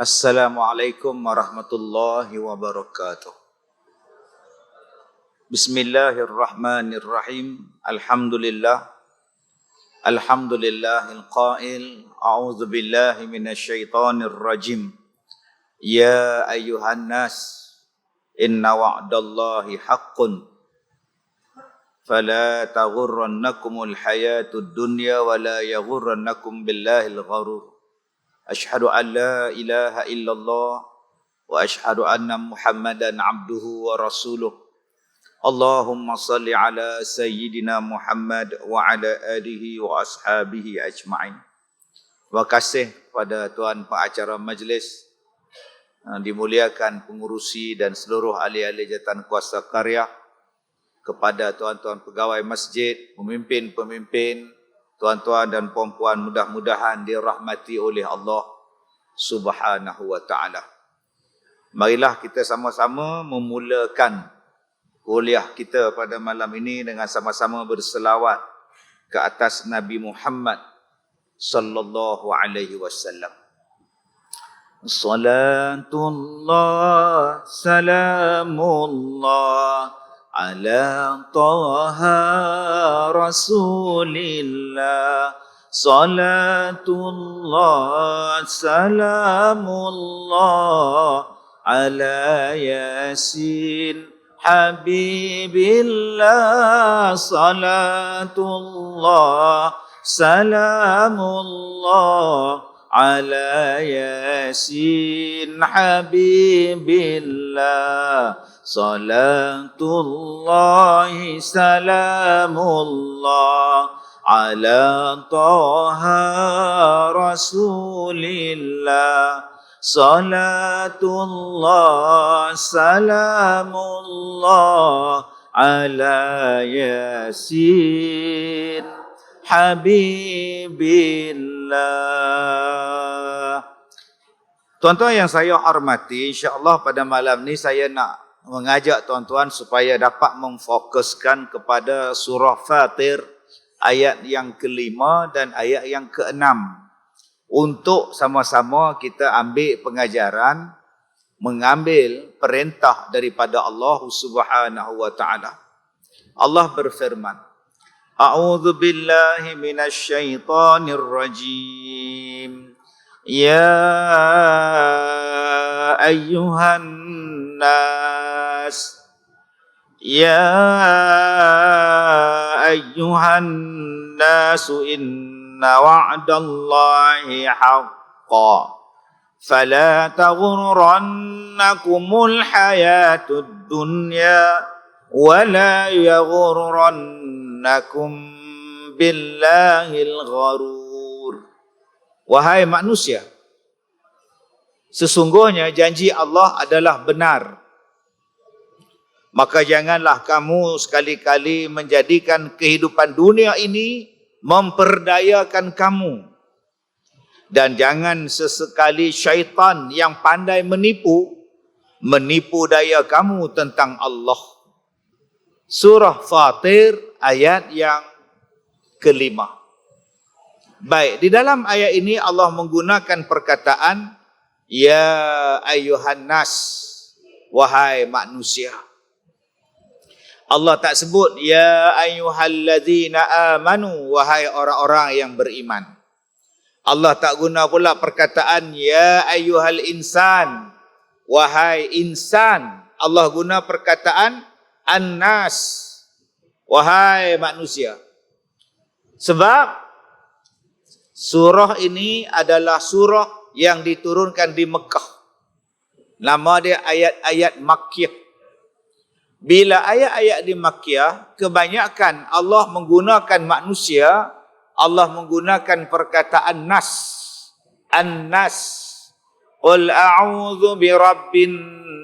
Assalamualaikum warahmatullahi wabarakatuh. Bismillahirrahmanirrahim. Alhamdulillahil qail. A'udzu billahi minasyaitonir rajim. Ya ayyuhan nas, inna wa'dallahi haqqun. Fala taghurrannakumul hayatud dunya wa la yaghurrannakum billahil gharur. Ashhadu an la ilaha illallah wa ashhadu anna Muhammadan abduhu wa rasuluh. Allahumma salli ala sayyidina Muhammad wa ala alihi wa ashabihi ajma'in. Terima kasih kepada tuan pengacara majlis, dimuliakan pengurusi dan seluruh ahli-ahli jawatan kuasa karya, kepada tuan-tuan pegawai masjid, pemimpin-pemimpin, tuan-tuan dan puan-puan, mudah-mudahan dirahmati oleh Allah Subhanahu wa ta'ala. Marilah kita sama-sama memulakan kuliah kita pada malam ini dengan sama-sama berselawat ke atas Nabi Muhammad sallallahu alaihi wasallam. Salatullah, salamullah ala Taha Rasulillah. Salatullah, salamullah ala Yasin Habibillah. Salatullah, salamullah ala Yasin Habibillah. Salatullahi, salamullah ala Taha Rasulillah. Salatullah, salamullah ala Yasin Habibillah. Tuan-tuan yang saya hormati, insya-Allah pada malam ni saya nak mengajak tuan-tuan supaya dapat memfokuskan kepada surah Fatir ayat yang ke-5 dan ayat yang ke-6 untuk sama-sama kita ambil pengajaran, mengambil perintah daripada Allah Subhanahu wa taala. Allah berfirman, A'udzu billahi minasyaitonir rajim. Ya ayyuhan nas, ya ayyuhan nas, inna wa'dallahi haqqan. Fala taghurrannakumul hayatud dunya wa la yaghurrannakum billahil gharur. Wahai manusia, sesungguhnya janji Allah adalah benar. Maka janganlah kamu sekali-kali menjadikan kehidupan dunia ini memperdayakan kamu. Dan jangan sesekali syaitan yang pandai menipu daya kamu tentang Allah. Surah Fatir ayat yang ke-5. Baik, di dalam ayat ini Allah menggunakan perkataan ya ayyuhan nas, wahai manusia. Allah tak sebut ya ayyuhalladzina amanu, wahai orang-orang yang beriman. Allah tak guna pula perkataan ya ayyuhal insan, wahai insan. Allah guna perkataan an-nas, wahai manusia. Sebab surah ini adalah surah yang diturunkan di Mekah. Nama dia ayat-ayat Makkiyah. Bila ayat-ayat di Makkiyah, kebanyakan Allah menggunakan manusia, Allah menggunakan perkataan nas. An-nas. Qul a'udzu birabbin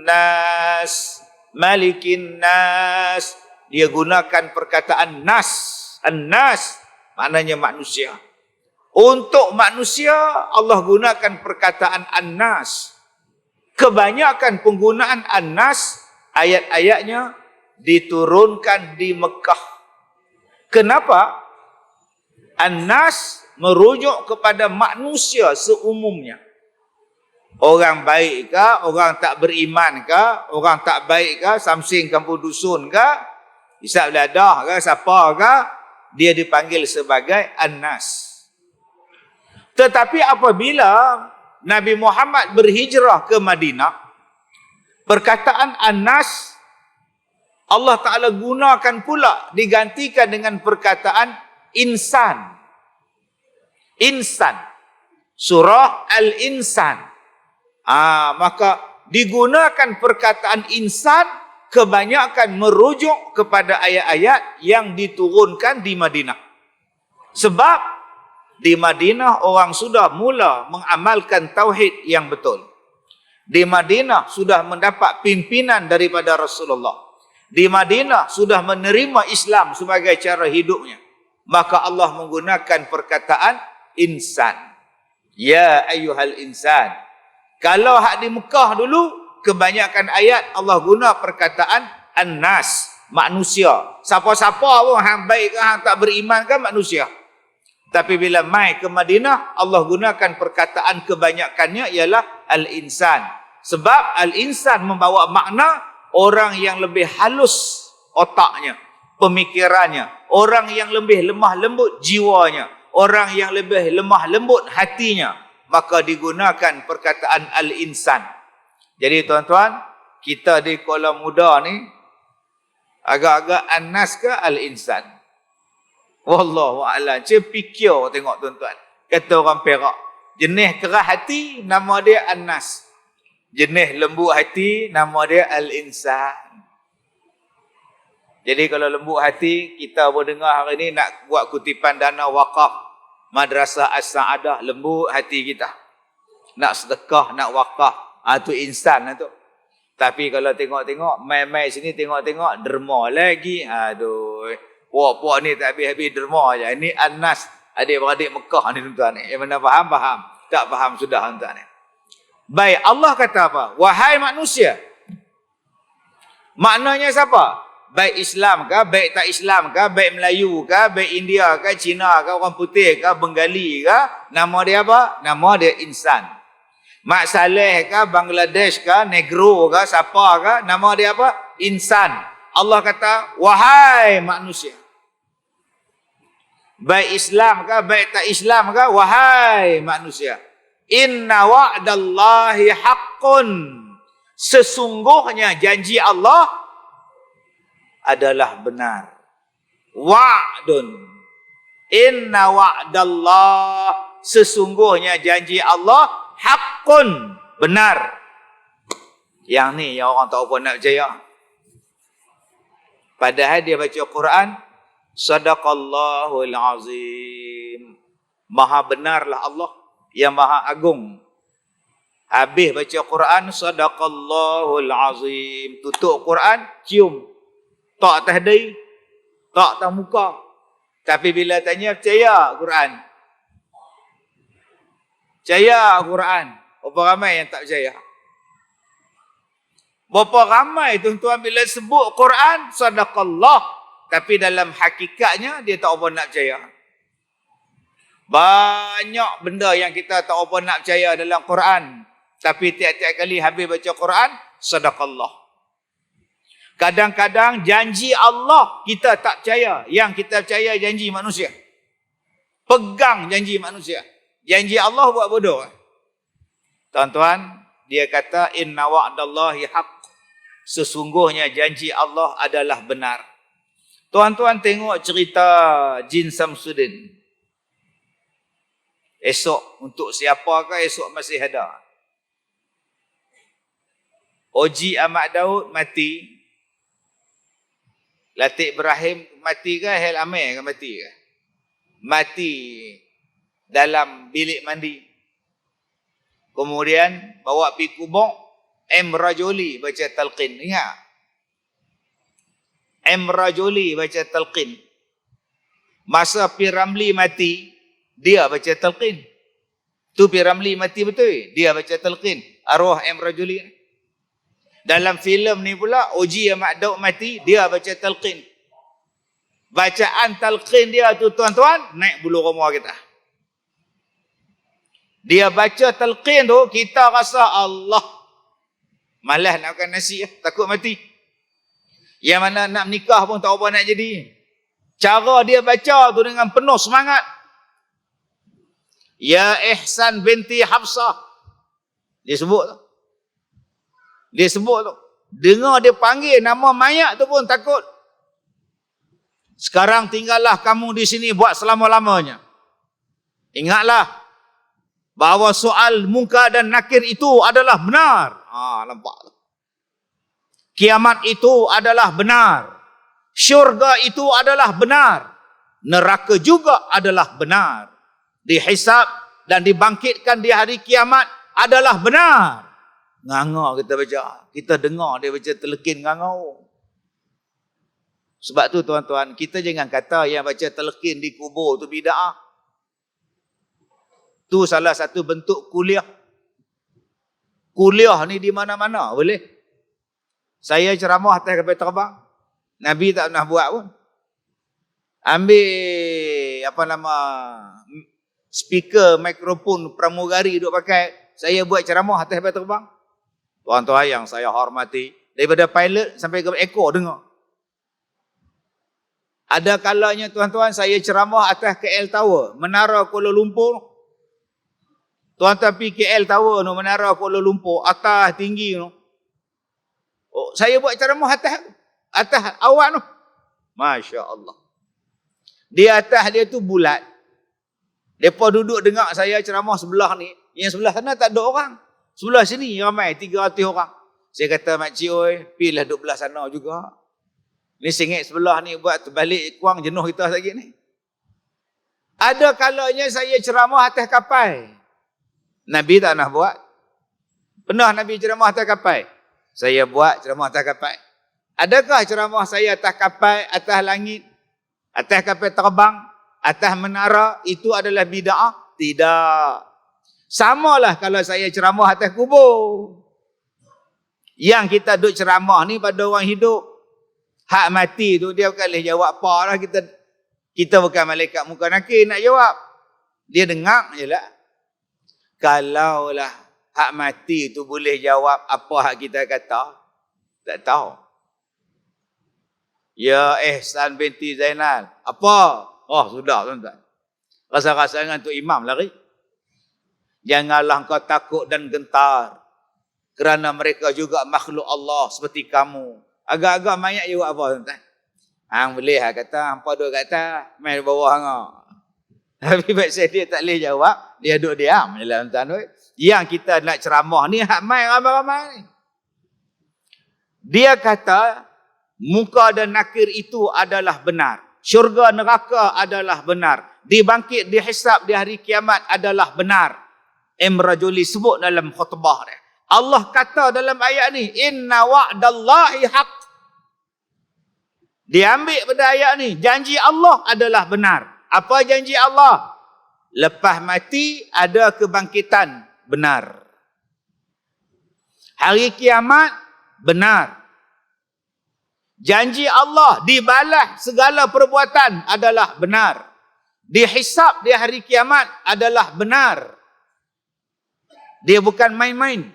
nas, malikin nas. Dia gunakan perkataan nas. An-nas maknanya manusia. Untuk manusia Allah gunakan perkataan an-nas. Kebanyakan penggunaan an-nas ayat-ayatnya diturunkan di Mekah. Kenapa? An-nas merujuk kepada manusia seumumnya. Orang baik ke, orang tak beriman ke, orang tak baik ke, samsing kampung dusun ke, hisap dadah ke, siapa ke, dia dipanggil sebagai An-Nas. Tetapi apabila Nabi Muhammad berhijrah ke Madinah, perkataan An-Nas Allah Ta'ala gunakan pula, digantikan dengan perkataan insan. Insan. Surah Al-Insan. Maka digunakan perkataan insan kebanyakan merujuk kepada ayat-ayat yang diturunkan di Madinah. Sebab di Madinah orang sudah mula mengamalkan tauhid yang betul. Di Madinah sudah mendapat pimpinan daripada Rasulullah. Di Madinah sudah menerima Islam sebagai cara hidupnya. Maka Allah menggunakan perkataan insan. Ya ayyuhal insan. Kalau hak di Mekah dulu, kebanyakan ayat Allah guna perkataan An-Nas, manusia. Siapa-siapa pun, hang baik ke, hang tak beriman kan manusia. Tapi bila mai ke Madinah, Allah gunakan perkataan kebanyakannya ialah Al-Insan. Sebab Al-Insan membawa makna orang yang lebih halus otaknya, pemikirannya. Orang yang lebih lemah lembut jiwanya. Orang yang lebih lemah lembut hatinya. Maka digunakan perkataan Al-Insan. Jadi tuan-tuan, kita di Kuala Muda ni, agak-agak An-Nas ke Al-Insan? Wallahu a'lam. Fikir tengok tuan-tuan. Kata orang Perak, jenis keras hati nama dia An-Nas. Jenis lembut hati nama dia Al-Insan. Jadi kalau lembut hati, kita boleh dengar hari ni nak buat kutipan dana wakaf Madrasah As-Sa'adah, lembut hati kita. Nak sedekah, nak wakaf, tu insan lah tu. Tapi kalau tengok-tengok, mai-mai sini tengok-tengok derma lagi. Aduh. Puak-puak ni tak habis-habis derma je. Ini An-Nas, adik-beradik Mekah ni tuan-tuan ni. Yang mana faham, faham. Tak faham sudah tuan-tuan ni. Baik, Allah kata apa? Wahai manusia. Maknanya siapa? Baik Islam ke, baik tak Islam ke, baik Melayu ke, baik India ke, Cina ke, orang putih ke, Bengali ke. Nama dia apa? Nama dia insan. Mak Saleh ke, Bangladesh ke, Negro ke, siapa ke, nama dia apa? Insan. Allah kata, wahai manusia. Baik Islam ke, baik tak Islam ke, wahai manusia. Inna wa'dallahi haqqun. Sesungguhnya janji Allah adalah benar. Wa'dun. Inna wa'dallah. Sesungguhnya janji Allah haqqun. Benar. Yang ni yang orang tak apa nak percaya. Padahal dia baca Quran, Sadaqallahul Azim. Maha benarlah Allah yang maha agung. Habis baca Quran, Sadaqallahul Azim. Tutup Quran, cium. Tak atas dahi, tak atas muka. Tapi bila tanya, percaya Quran. Percaya Quran. Berapa ramai yang tak percaya? Berapa ramai tuan-tuan bila sebut Quran, Sadaqallah. Tapi dalam hakikatnya, dia tak apa nak percaya. Banyak benda yang kita tak apa nak percaya dalam Quran. Tapi tiap-tiap kali habis baca Quran, Sadaqallah. Kadang-kadang janji Allah kita tak percaya. Yang kita percaya janji manusia. Pegang janji manusia. Janji Allah buat bodoh. Tuan-tuan, dia kata, Inna wa'dallahi haqq. Sesungguhnya janji Allah adalah benar. Tuan-tuan tengok cerita Jin Samsudin. Esok, untuk siapakah esok masih ada? Oji Ahmad Daud mati. Latik Ibrahim mati ke? Hel Amir ke mati ke? Mati dalam bilik mandi. Kemudian bawa pergi kubur. Rajuli baca talqin. Ingat? Rajuli baca talqin. Masa P. Ramli mati, dia baca talqin. Tu P. Ramli mati betul. Dia baca talqin. Arwah Rajuli. Dalam filem ni pula, Oji Ahmad Daud mati, dia baca talqin. Bacaan talqin dia tu tuan-tuan, naik bulu roma kita. Dia baca talqin tu, kita rasa Allah. Malas nak makan nasi, takut mati. Yang mana nak menikah pun tak apa nak jadi. Cara dia baca tu dengan penuh semangat. Ya Ihsan binti Hafsah. Dia sebut tu. Dia sebut tu. Dengar dia panggil nama mayat tu pun takut. Sekarang tinggallah kamu di sini buat selama-lamanya. Ingatlah bahawa soal Munkar dan Nakir itu adalah benar. Nampak tu. Kiamat itu adalah benar. Syurga itu adalah benar. Neraka juga adalah benar. Dihisab dan dibangkitkan di hari kiamat adalah benar. Nganga kita baca. Kita dengar dia baca telekin ngangau. Sebab tu tuan-tuan, kita jangan kata yang baca telekin di kubur tu bid'ah. Tu salah satu bentuk kuliah. Kuliah ni di mana-mana boleh. Saya ceramah atas kapal terbang. Nabi tak pernah buat pun. Ambil speaker, mikrofon, pramugari duk pakai. Saya buat ceramah atas kapal terbang. Tuan-tuan yang saya hormati, daripada pilot sampai ke ekor dengar. Ada kalanya tuan-tuan saya ceramah atas KL Tower, Menara Kuala Lumpur. Tuan-tuan pergi KL Tower tu, Menara Kuala Lumpur, atas tinggi tu. Saya buat ceramah atas awak tu. Masya Allah. Di atas dia tu bulat. Mereka duduk dengar saya ceramah sebelah ni. Yang sebelah sana tak ada orang. Sebelah sini ramai 300 orang. Saya kata, makcik oi, pergilah duduk belah sana juga. Ni sengit sebelah ni buat terbalik kurang jenuh kita lagi ni. Ada kalanya saya ceramah atas kapal. Nabi tak nak buat. Pernah Nabi ceramah atas kapal? Saya buat ceramah atas kapal. Adakah ceramah saya atas kapal, atas langit, atas kapal terbang, atas menara, itu adalah bid'ah? Tidak. Samalah kalau saya ceramah atas kubur. Yang kita duduk ceramah ni pada orang hidup. Hak mati tu dia bukan boleh jawab apa lah. Kita bukan malaikat munkar nakir nak jawab. Dia dengar je lah. Kalaulah hak mati tu boleh jawab apa hak kita kata, tak tahu. Ya Ihsan binti Zainal. Apa? Oh sudah tuan-tuan. Rasa-rasa dengan tu imam lari. Janganlah kau takut dan gentar. Kerana mereka juga makhluk Allah seperti kamu. Agak-agak mayat juga apa tuan-tuan? Hang boleh lah kata, hampa duduk kat atas, main di bawah hang. Tapi pasal dia tak boleh jawab, dia duduk diam je lah tuan-tuan. Yang kita nak ceramah ni, hak main ramai-ramai ni. Dia kata, Munkar dan Nakir itu adalah benar. Syurga neraka adalah benar. Dibangkit, dihisab di hari kiamat adalah benar. Rajuli sebut dalam khutbah dia. Allah kata dalam ayat ni, inna wa'dallahi haq. Diambil pada ayat ni, janji Allah adalah benar. Apa janji Allah? Lepas mati ada kebangkitan, benar. Hari kiamat, benar. Janji Allah dibalas segala perbuatan adalah benar. Dihisab di hari kiamat adalah benar. Dia bukan main-main.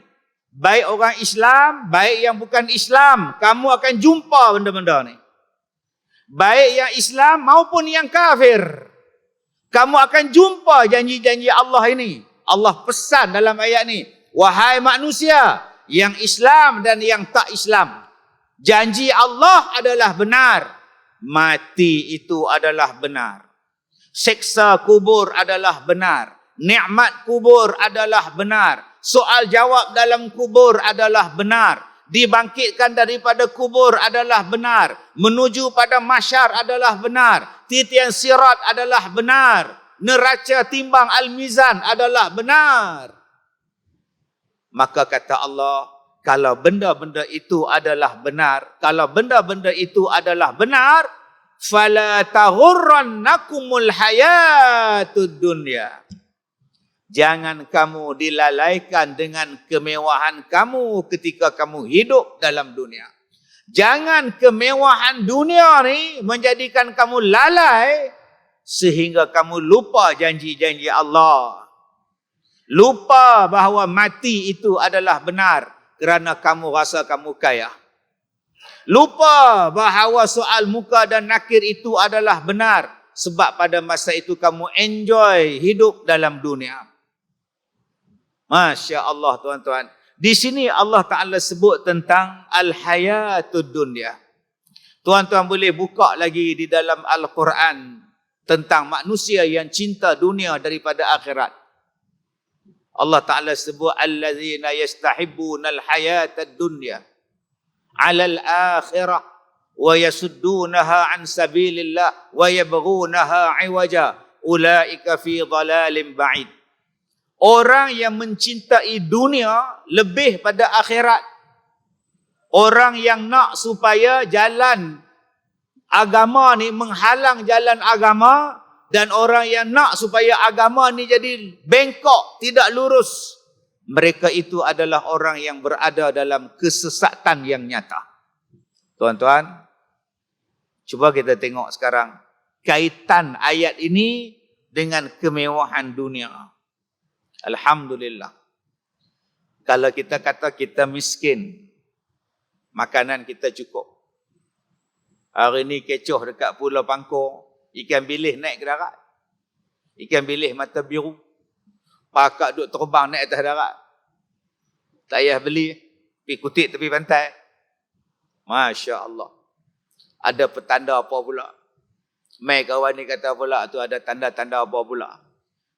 Baik orang Islam, baik yang bukan Islam, kamu akan jumpa benda-benda ni. Baik yang Islam maupun yang kafir, kamu akan jumpa janji-janji Allah ini. Allah pesan dalam ayat ni, wahai manusia, yang Islam dan yang tak Islam, janji Allah adalah benar. Mati itu adalah benar. Seksa kubur adalah benar. Nikmat kubur adalah benar. Soal jawab dalam kubur adalah benar. Dibangkitkan daripada kubur adalah benar. Menuju pada mahsyar adalah benar. Titian sirat adalah benar. Neraca timbang al-mizan adalah benar. Maka kata Allah, kalau benda-benda itu adalah benar, kalau benda-benda itu adalah benar, fala taghurrannakumul hayatud dunya. Jangan kamu dilalaikan dengan kemewahan kamu ketika kamu hidup dalam dunia. Jangan kemewahan dunia ni menjadikan kamu lalai sehingga kamu lupa janji-janji Allah. Lupa bahawa mati itu adalah benar kerana kamu rasa kamu kaya. Lupa bahawa soal muka dan nakir itu adalah benar sebab pada masa itu kamu enjoy hidup dalam dunia. Masya Allah tuan-tuan. Di sini Allah Ta'ala sebut tentang al-hayatud dunya. Tuan-tuan boleh buka lagi di dalam Al-Quran tentang manusia yang cinta dunia daripada akhirat. Allah Ta'ala sebut allazina yastahibbuna al-hayatad dunya 'ala al-akhirah wa yasuddunaha 'an sabilillah wa yabghunaha 'iwaja ulaika fi dhalalin ba'id. Orang yang mencintai dunia lebih pada akhirat. Orang yang nak supaya jalan agama ni menghalang jalan agama, dan orang yang nak supaya agama ni jadi bengkok, tidak lurus, mereka itu adalah orang yang berada dalam kesesatan yang nyata. Tuan-tuan, cuba kita tengok sekarang kaitan ayat ini dengan kemewahan dunia. Alhamdulillah. Kalau kita kata kita miskin, makanan kita cukup. Hari ni kecoh dekat Pulau Pangkor, ikan bilis naik ke darat. Ikan bilis mata biru. Pakak duk terbang naik atas darat. Tak payah beli, pergi kutik tepi pantai. Masya Allah. Ada petanda apa pula? Mai kawan ni kata pula tu ada tanda-tanda apa pula?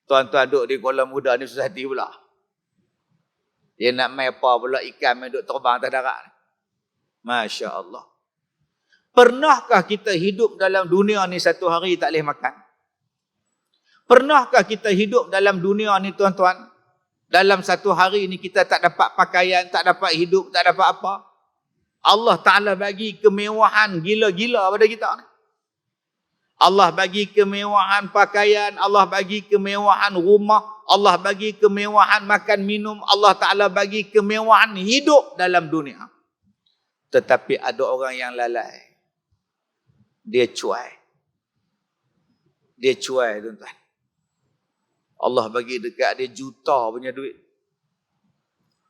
Tuan-tuan duduk di Kuala Muda ni susah hati pula. Dia nak mai apa pula ikan mai duk terbang atas darat. Masya Allah. Pernahkah kita hidup dalam dunia ni satu hari tak boleh makan? Pernahkah kita hidup dalam dunia ni tuan-tuan? Dalam satu hari ni kita tak dapat pakaian, tak dapat hidup, tak dapat apa? Allah Ta'ala bagi kemewahan gila-gila pada kita ni. Allah bagi kemewahan pakaian, Allah bagi kemewahan rumah, Allah bagi kemewahan makan minum, Allah Ta'ala bagi kemewahan hidup dalam dunia. Tetapi ada orang yang lalai. Dia cuai. Dia cuai tuan-tuan. Allah bagi dekat dia juta punya duit.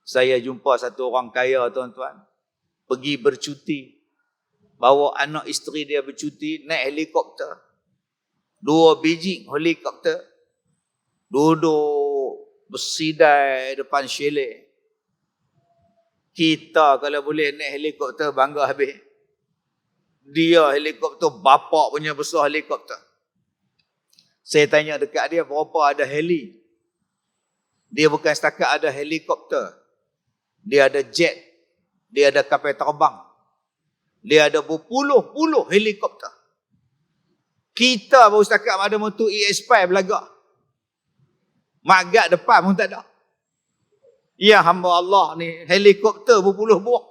Saya jumpa satu orang kaya tuan-tuan. Pergi bercuti. Bawa anak isteri dia bercuti, naik helikopter. 2 biji helikopter. Duduk bersidai depan chalet. Kita kalau boleh naik helikopter bangga habis. Dia helikopter bapak punya besar helikopter. Saya tanya dekat dia berapa ada heli. Dia bukan setakat ada helikopter. Dia ada jet. Dia ada kapal terbang. Dia ada berpuluh-puluh helikopter. Kita baru setakat ada motor ES5 belagak. Magat depan pun tak ada. Ya hamba Allah ni helikopter berpuluh buah.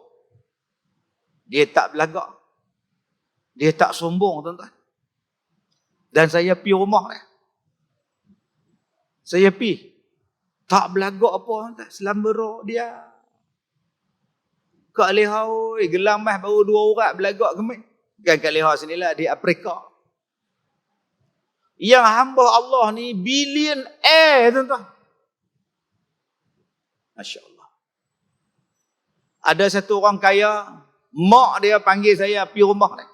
Dia tak belagak. Dia tak sombong tuan-tuan. Dan saya pergi rumah dia. Saya pergi. Tak belagak apa tuan-tuan. Selambera dia. Kak Leha, gelang mas baru 2 urat belagak kemik. Bukan Kak Leha sinilah, di Afrika. Yang hamba Allah ni bilion tuan-tuan. Masya Allah. Ada satu orang kaya, mak dia panggil saya pergi rumah dia.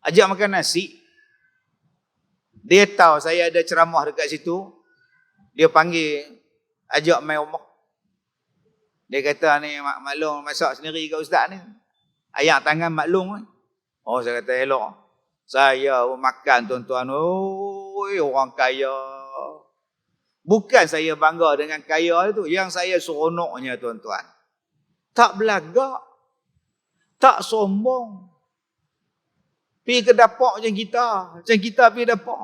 Ajak makan nasi. Dia tahu saya ada ceramah dekat situ. Dia panggil, ajak main rumah. Dia kata ni maklum masak sendiri ke ustaz ni. Ayak tangan maklum. Oh saya kata elok. Saya makan tuan-tuan. Oi orang kaya. Bukan saya bangga dengan kaya itu. Yang saya seronoknya tuan-tuan. Tak belagak. Tak sombong. Pergi ke dapur macam kita. Macam kita pergi dapur.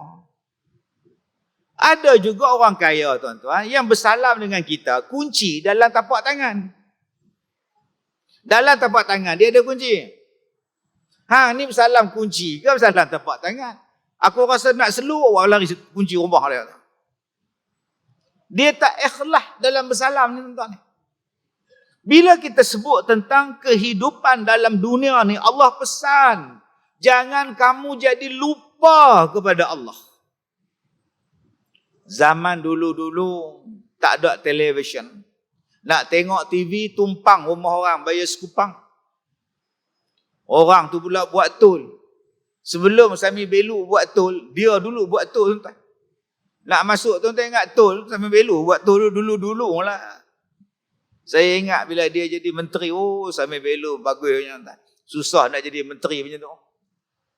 Ada juga orang kaya tuan-tuan yang bersalam dengan kita, kunci dalam tapak tangan. Dalam tapak tangan dia ada kunci. Ni bersalam kunci ke bersalam tapak tangan? Aku rasa nak seluk orang lari kunci rumah dia. Dia tak ikhlas dalam bersalam ni tuan-tuan. Bila kita sebut tentang kehidupan dalam dunia ni, Allah pesan, jangan kamu jadi lupa kepada Allah. Zaman dulu-dulu tak ada televisyen. Nak tengok TV tumpang rumah orang bayar sekupang. Orang tu pula buat tol. Sebelum Sami Belu buat tol, dia dulu buat tol tuan. Nak masuk tuan-tuan ingat tol, Sami Belu buat tol dulu-dulu lah. Saya ingat bila dia jadi menteri, oh Sami Belu bagusnya tuan. Susah nak jadi menteri macam tu.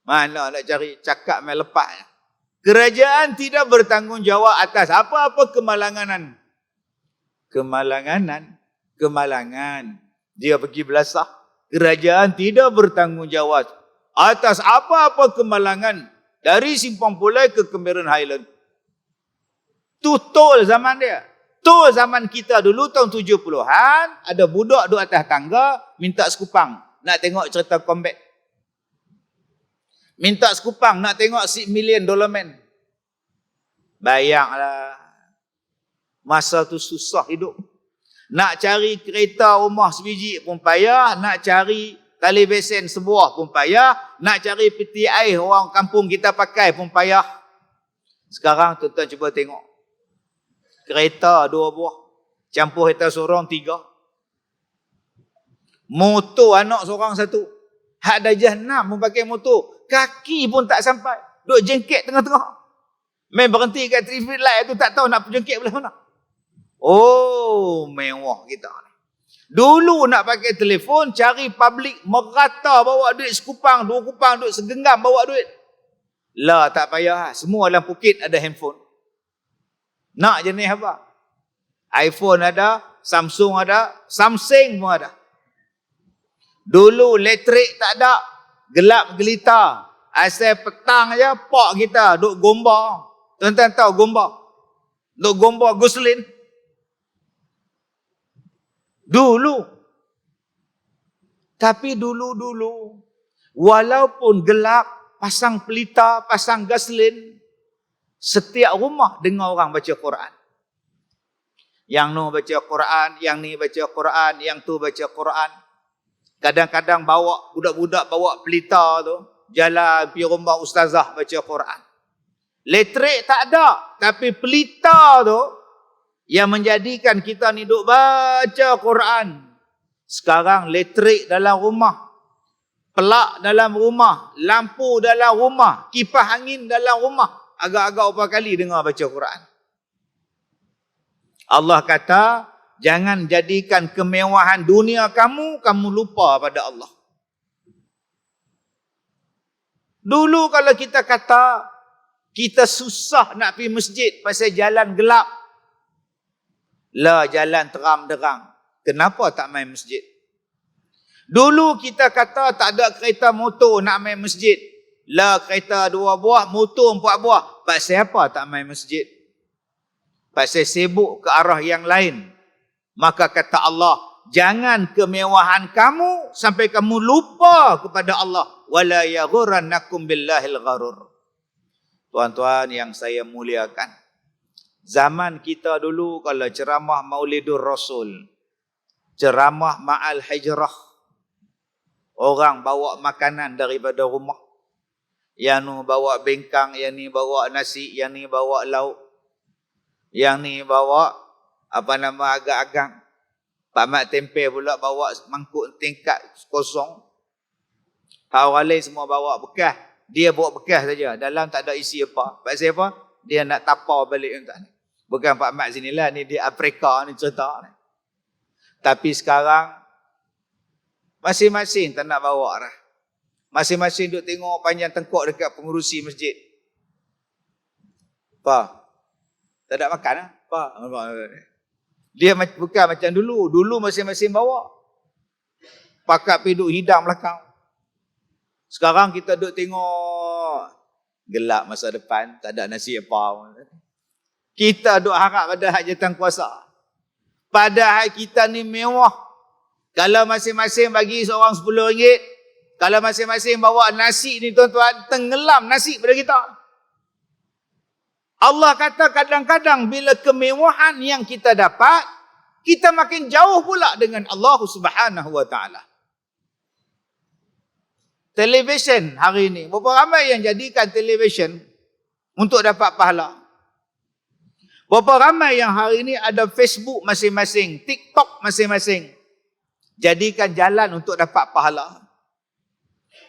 Mana nak cari cakap main lepas. Kerajaan tidak bertanggungjawab atas apa-apa kemalanganan. Kemalangan. Dia pergi belasah. Kerajaan tidak bertanggungjawab atas apa-apa kemalangan dari Simpang Pulai ke Cameron Highland. Tu tol zaman dia. Tol zaman kita dulu tahun 70-an, ada budak duduk atas tangga minta sekupang nak tengok cerita Combat. Minta sekupang nak tengok $6 million Man. Bayanglah. Masa tu susah hidup. Nak cari kereta rumah sebiji pun payah, nak cari tali besen sebuah pun payah, nak cari peti air orang kampung kita pakai pun payah. Sekarang tuan-tuan cuba tengok. Kereta 2 buah, campur kereta seorang 3. Motor anak seorang 1. Hak dah jahanam pun pakai motor. Kaki pun tak sampai. Duk jengkek tengah-tengah. Main berhenti kat traffic light tu tak tahu nak jengkek belah mana. Oh, mewah kita ni. Dulu nak pakai telefon, cari public, merata bawa duit sekupang, 2 kupang, duit segenggam bawa duit. Lah, tak payah. Semua dalam poket ada handphone. Nak jenis apa? iPhone ada, Samsung ada, Samsung pun ada. Dulu elektrik tak ada, gelap gelita. Asal petang aja, pak kita duk gomba. Tuan-tuan tahu gomba? Duk gomba Guslin. Dulu. Tapi dulu-dulu, walaupun gelap, pasang pelita, pasang gaslin, setiap rumah dengar orang baca Quran. Yang nu baca Quran, yang ni baca Quran, yang tu baca Quran. Kadang-kadang bawa budak-budak bawa pelita tu, jalan pergi rumah ustazah baca Quran. Elektrik tak ada, tapi pelita tu yang menjadikan kita ni duk baca Quran. Sekarang elektrik dalam rumah, pelak dalam rumah, lampu dalam rumah, kipas angin dalam rumah. Agak-agak berapa kali dengar baca Quran. Allah kata, jangan jadikan kemewahan dunia kamu lupa pada Allah. Dulu kalau kita kata, kita susah nak pergi masjid pasal jalan gelap. Lah jalan terang-derang. Kenapa tak main masjid? Dulu kita kata tak ada kereta motor nak main masjid. Lah kereta 2 buah, motor 4 buah. Pasal apa tak main masjid? Pasal sibuk ke arah yang lain. Maka kata Allah, jangan kemewahan kamu sampai kamu lupa kepada Allah. Wala yaghurrannakum billahil gharur. Tuan-tuan yang saya muliakan. Zaman kita dulu kalau ceramah Maulidur Rasul, ceramah Ma'al Hijrah, orang bawa makanan daripada rumah. Yang ni bawa bengkang, yang ni bawa nasi, yang ni bawa lauk, yang ni bawa agak-agak. Pak Mat Tempe pula bawa mangkuk tingkat kosong. Pak Walai semua bawa bekas. Dia bawa bekas saja. Dalam tak ada isi apa. Pasal apa? Dia nak tapau balik. Bukan Pak Mat sinilah. Ni di Afrika ni cerita. Tapi sekarang, masing-masing tak nak bawa dah. Masing-masing duk tengok panjang tengkok dekat pengurusi masjid. Apa? Tak ada makan lah? Apa? Dia bukan macam dulu. Dulu masing-masing bawa. Pakat pergi duk hidang belakang. Sekarang kita duk tengok gelap masa depan, tak ada nasi apa. Kita duk harap pada hajatan kuasa. Padahal kita ni mewah. Kalau masing-masing bagi seorang RM10, kalau masing-masing bawa nasi ni tuan-tuan, tenggelam nasi pada kita. Allah kata kadang-kadang bila kemewahan yang kita dapat, kita makin jauh pula dengan Allah Subhanahu wa taala. Televisyen hari ini, berapa ramai yang jadikan televisyen untuk dapat pahala. Berapa ramai yang hari ini ada Facebook masing-masing, TikTok masing-masing. Jadikan jalan untuk dapat pahala.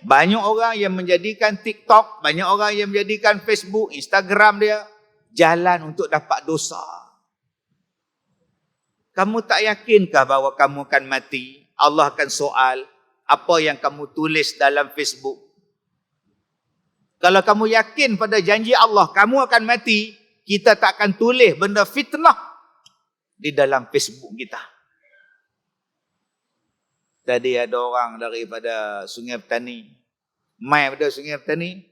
Banyak orang yang menjadikan TikTok, banyak orang yang menjadikan Facebook, Instagram dia, jalan untuk dapat dosa. Kamu tak yakinkah bahawa kamu akan mati? Allah akan soal apa yang kamu tulis dalam Facebook. Kalau kamu yakin pada janji Allah, kamu akan mati, kita tak akan tulis benda fitnah di dalam Facebook kita. Tadi ada orang daripada Sungai Petani, mai pada Sungai Petani,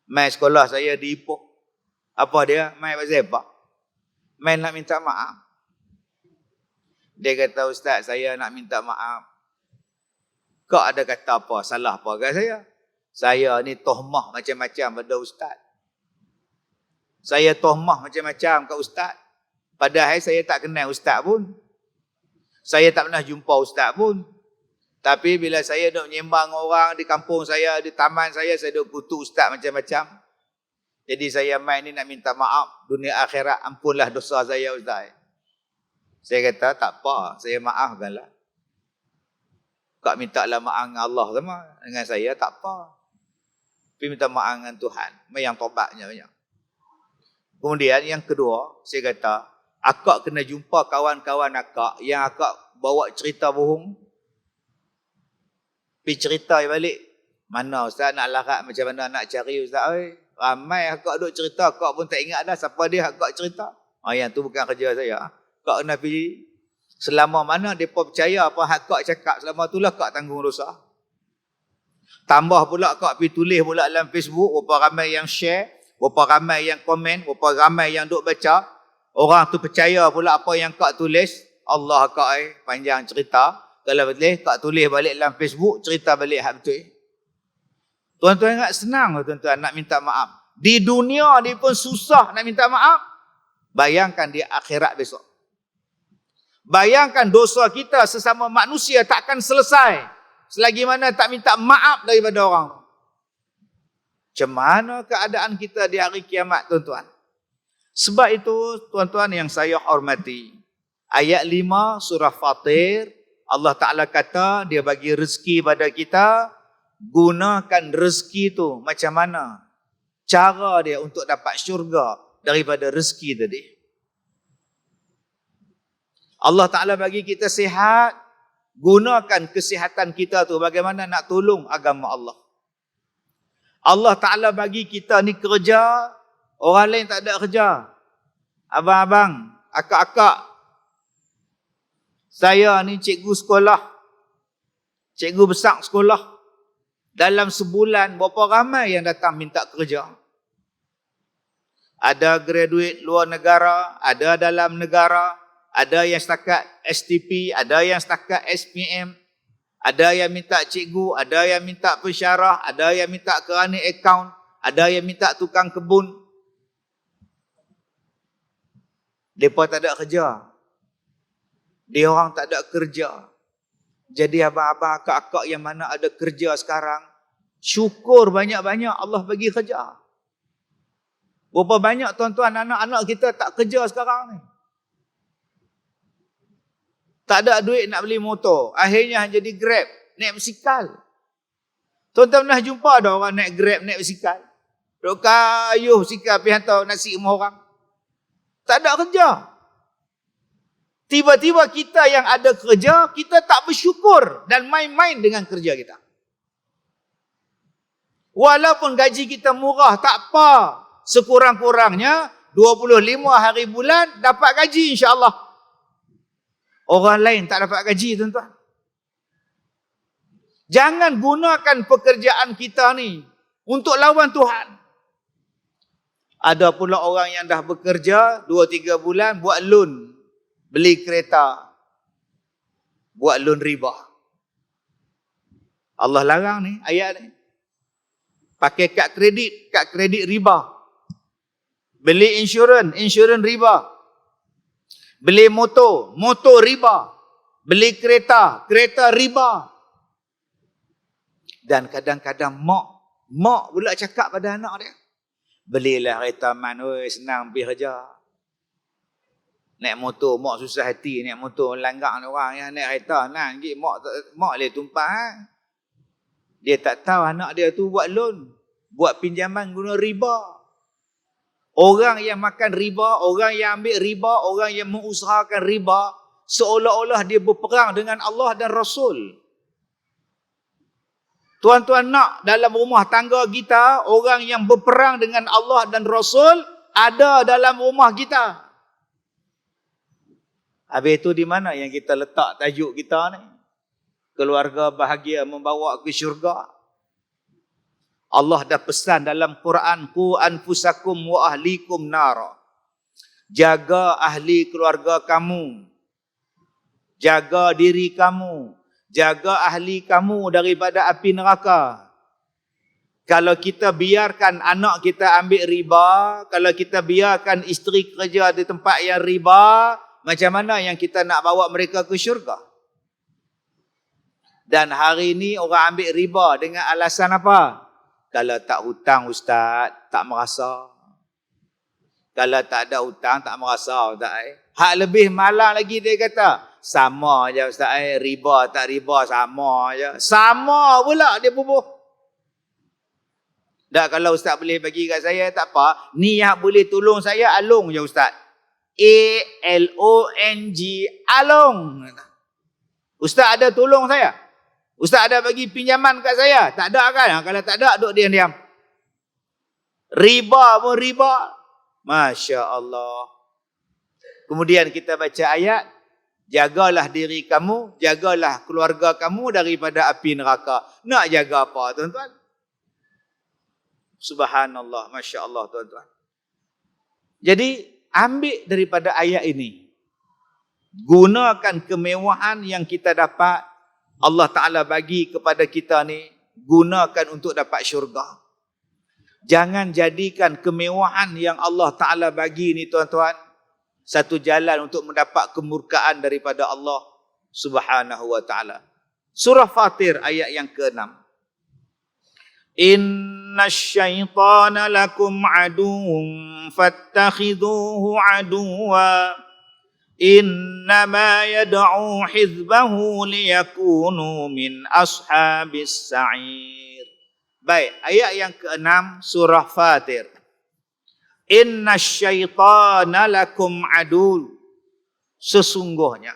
mai sekolah saya di Ipoh. Apa dia? Mai pasal apa? Mai nak minta maaf. Dia kata, Ustaz, saya nak minta maaf. Kau ada kata apa? Salah apa kat saya? Saya ni tohmah macam-macam pada Ustaz. Saya tohmah macam-macam kat Ustaz. Padahal saya tak kenal Ustaz pun. Saya tak pernah jumpa Ustaz pun. Tapi bila saya duk menyembang orang di kampung saya, di taman saya duk kutuk Ustaz macam-macam. Jadi saya main ni nak minta maaf. Dunia akhirat, ampunlah dosa saya Ustaz. Saya kata, tak apa, saya maafkanlah. Kau minta lah maaf dengan Allah sama. Dengan saya, tak apa. Tapi minta maaf dengan Tuhan. Yang tobatnya banyak. Kemudian yang kedua, saya kata, akak kena jumpa kawan-kawan akak yang akak bawa cerita bohong. Pergi cerita balik. Mana Ustaz nak larat macam mana nak cari Ustaz? Ramai akak duk cerita, akak pun tak ingat dah siapa dia akak cerita. Yang tu bukan kerja saya. Akak kena pergi. Selama mana mereka percaya apa akak cakap, selama itulah akak tanggung dosa. Tambah pula akak pergi tulis pula dalam Facebook, berapa ramai yang share, berapa ramai yang komen, berapa ramai yang duk baca. Orang tu percaya pula apa yang akak tulis. Allah akak panjang cerita. Kalau boleh, akak tulis balik dalam Facebook, cerita balik hak betul. Tuan-tuan ingat senang tuan-tuan nak minta maaf. Di dunia ni pun susah nak minta maaf. Bayangkan di akhirat besok. Bayangkan dosa kita sesama manusia takkan selesai selagi mana tak minta maaf daripada orang. Macam mana keadaan kita di hari kiamat tuan-tuan? Sebab itu tuan-tuan yang saya hormati, ayat 5 surah Fatir, Allah Ta'ala kata dia bagi rezeki pada kita. Gunakan rezeki tu macam mana? Cara dia untuk dapat syurga daripada rezeki tadi. Allah Ta'ala bagi kita sihat. Gunakan kesihatan kita tu bagaimana nak tolong agama Allah. Allah Ta'ala bagi kita ni kerja. Orang lain tak ada kerja. Abang-abang, akak-akak. Saya ni cikgu sekolah. Cikgu besar sekolah. Dalam sebulan, berapa ramai yang datang minta kerja? Ada graduate luar negara, ada dalam negara, ada yang setakat STP, ada yang setakat SPM, ada yang minta cikgu, ada yang minta pensyarah, ada yang minta kerani akaun, ada yang minta tukang kebun. Mereka tak ada kerja. Dia orang tak ada kerja. Jadi abang-abang, akak-akak yang mana ada kerja sekarang, syukur banyak-banyak Allah bagi kerja. Berapa banyak tuan-tuan anak-anak kita tak kerja sekarang ni. Tak ada duit nak beli motor. Akhirnya jadi Grab, naik basikal. Tuan-tuan pernah jumpa ada orang naik Grab, naik basikal? Duk kayuh basikal pergi hantar nasi rumah orang. Tak ada kerja. Tiba-tiba kita yang ada kerja, kita tak bersyukur dan main-main dengan kerja kita. Walaupun gaji kita murah, tak apa. Sekurang-kurangnya 25 hari bulan dapat gaji insya-Allah. Orang lain tak dapat gaji tuan-tuan. Jangan gunakan pekerjaan kita ni untuk lawan Tuhan. Ada pula orang yang dah bekerja 2-3 bulan buat loan. Beli kereta. Buat loan riba. Allah larang ni ayat ni. Pakai kad kredit riba. Beli insurans riba. Beli motor riba. Beli kereta riba. Dan kadang-kadang mak pula cakap pada anak dia. Belilah kereta man, oi senang pergi kerja. Naik motor, mak susah hati naik motor, langgar orang yang naik kereta, mak dia tumpah. Dia tak tahu anak dia tu buat loan, buat pinjaman guna riba. Orang yang makan riba, orang yang ambil riba, orang yang mengusahakan riba, seolah-olah dia berperang dengan Allah dan Rasul. Tuan-tuan nak dalam rumah tangga kita, orang yang berperang dengan Allah dan Rasul ada dalam rumah kita. Habis itu di mana yang kita letak tajuk kita ni? Keluarga bahagia membawa ke syurga. Allah dah pesan dalam Quran, Qu anfusakum wa ahlikum nara. Jaga ahli keluarga kamu. Jaga diri kamu. Jaga ahli kamu daripada api neraka. Kalau kita biarkan anak kita ambil riba, kalau kita biarkan isteri kerja di tempat yang riba, macam mana yang kita nak bawa mereka ke syurga? Dan hari ini orang ambil riba dengan alasan apa? Kalau tak hutang ustaz, tak merasa. Kalau tak ada hutang, tak merasa ustaz. Hak lebih malang lagi dia kata, sama je ustaz, riba tak riba sama je. Sama pula dia bubuh. Dah kalau ustaz boleh bagi kat saya, tak apa. Ni yang boleh tolong saya, Along je ustaz. A-L-O-N-G, Along. Ustaz ada tolong saya? Ustaz ada bagi pinjaman kat saya? Tak ada kan? Kalau tak ada, duduk diam-diam. Riba pun riba. Masya Allah. Kemudian kita baca ayat, jagalah diri kamu, jagalah keluarga kamu daripada api neraka. Nak jaga apa tuan-tuan? Subhanallah, Masya Allah tuan-tuan. Jadi, ambil daripada ayat ini. Gunakan kemewahan yang kita dapat, Allah Ta'ala bagi kepada kita ni, gunakan untuk dapat syurga. Jangan jadikan kemewahan yang Allah Ta'ala bagi ni tuan-tuan, satu jalan untuk mendapat kemurkaan daripada Allah Subhanahu wa Ta'ala. Surah Fatir ayat yang ke-6. Inna syaitana lakum aduun fattakhidhuhu aduwa. Innama yad'u hizbahu liyakunu min ashabis sa'ir. Baik, ayat yang ke-6 surah Fatir. Inna syaitana lakum adu. Sesungguhnya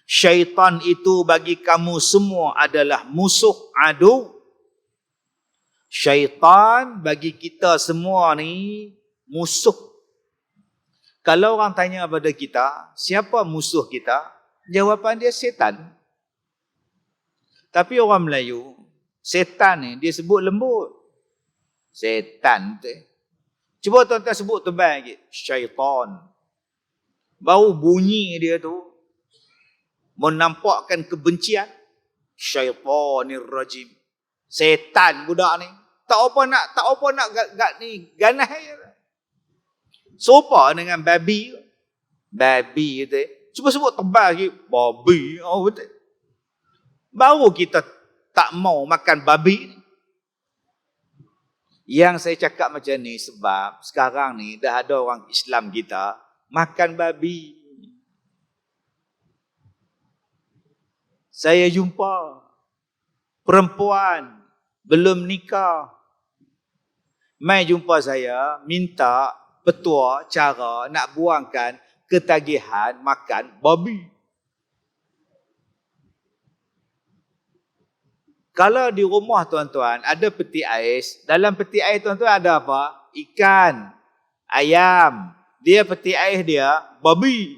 syaitan itu bagi kamu semua adalah musuh, adu. Syaitan bagi kita semua ni musuh. Kalau orang tanya kepada kita, siapa musuh kita? Jawapan dia setan. Tapi orang Melayu, setan ni dia sebut lembut. Setan tu. Cuba tuan-tuan sebut tebal lagi. Syaitan. Baru bunyi dia tu menampakkan kebencian. Syaitanir rajim. Setan budak ni. Tak apa nak ni ganas je. Sopa dengan babi. Babi tu. Cuba sebut tebal lagi. Babi. Oh, betul. Baru kita tak mau makan babi ni. Yang saya cakap macam ni sebab sekarang ni dah ada orang Islam kita makan babi. Saya jumpa perempuan belum nikah. Mai jumpa saya minta petua cara nak buangkan ketagihan makan babi. Kalau di rumah tuan-tuan ada peti ais, dalam peti ais tuan-tuan ada apa? Ikan, ayam. Dia peti ais dia babi.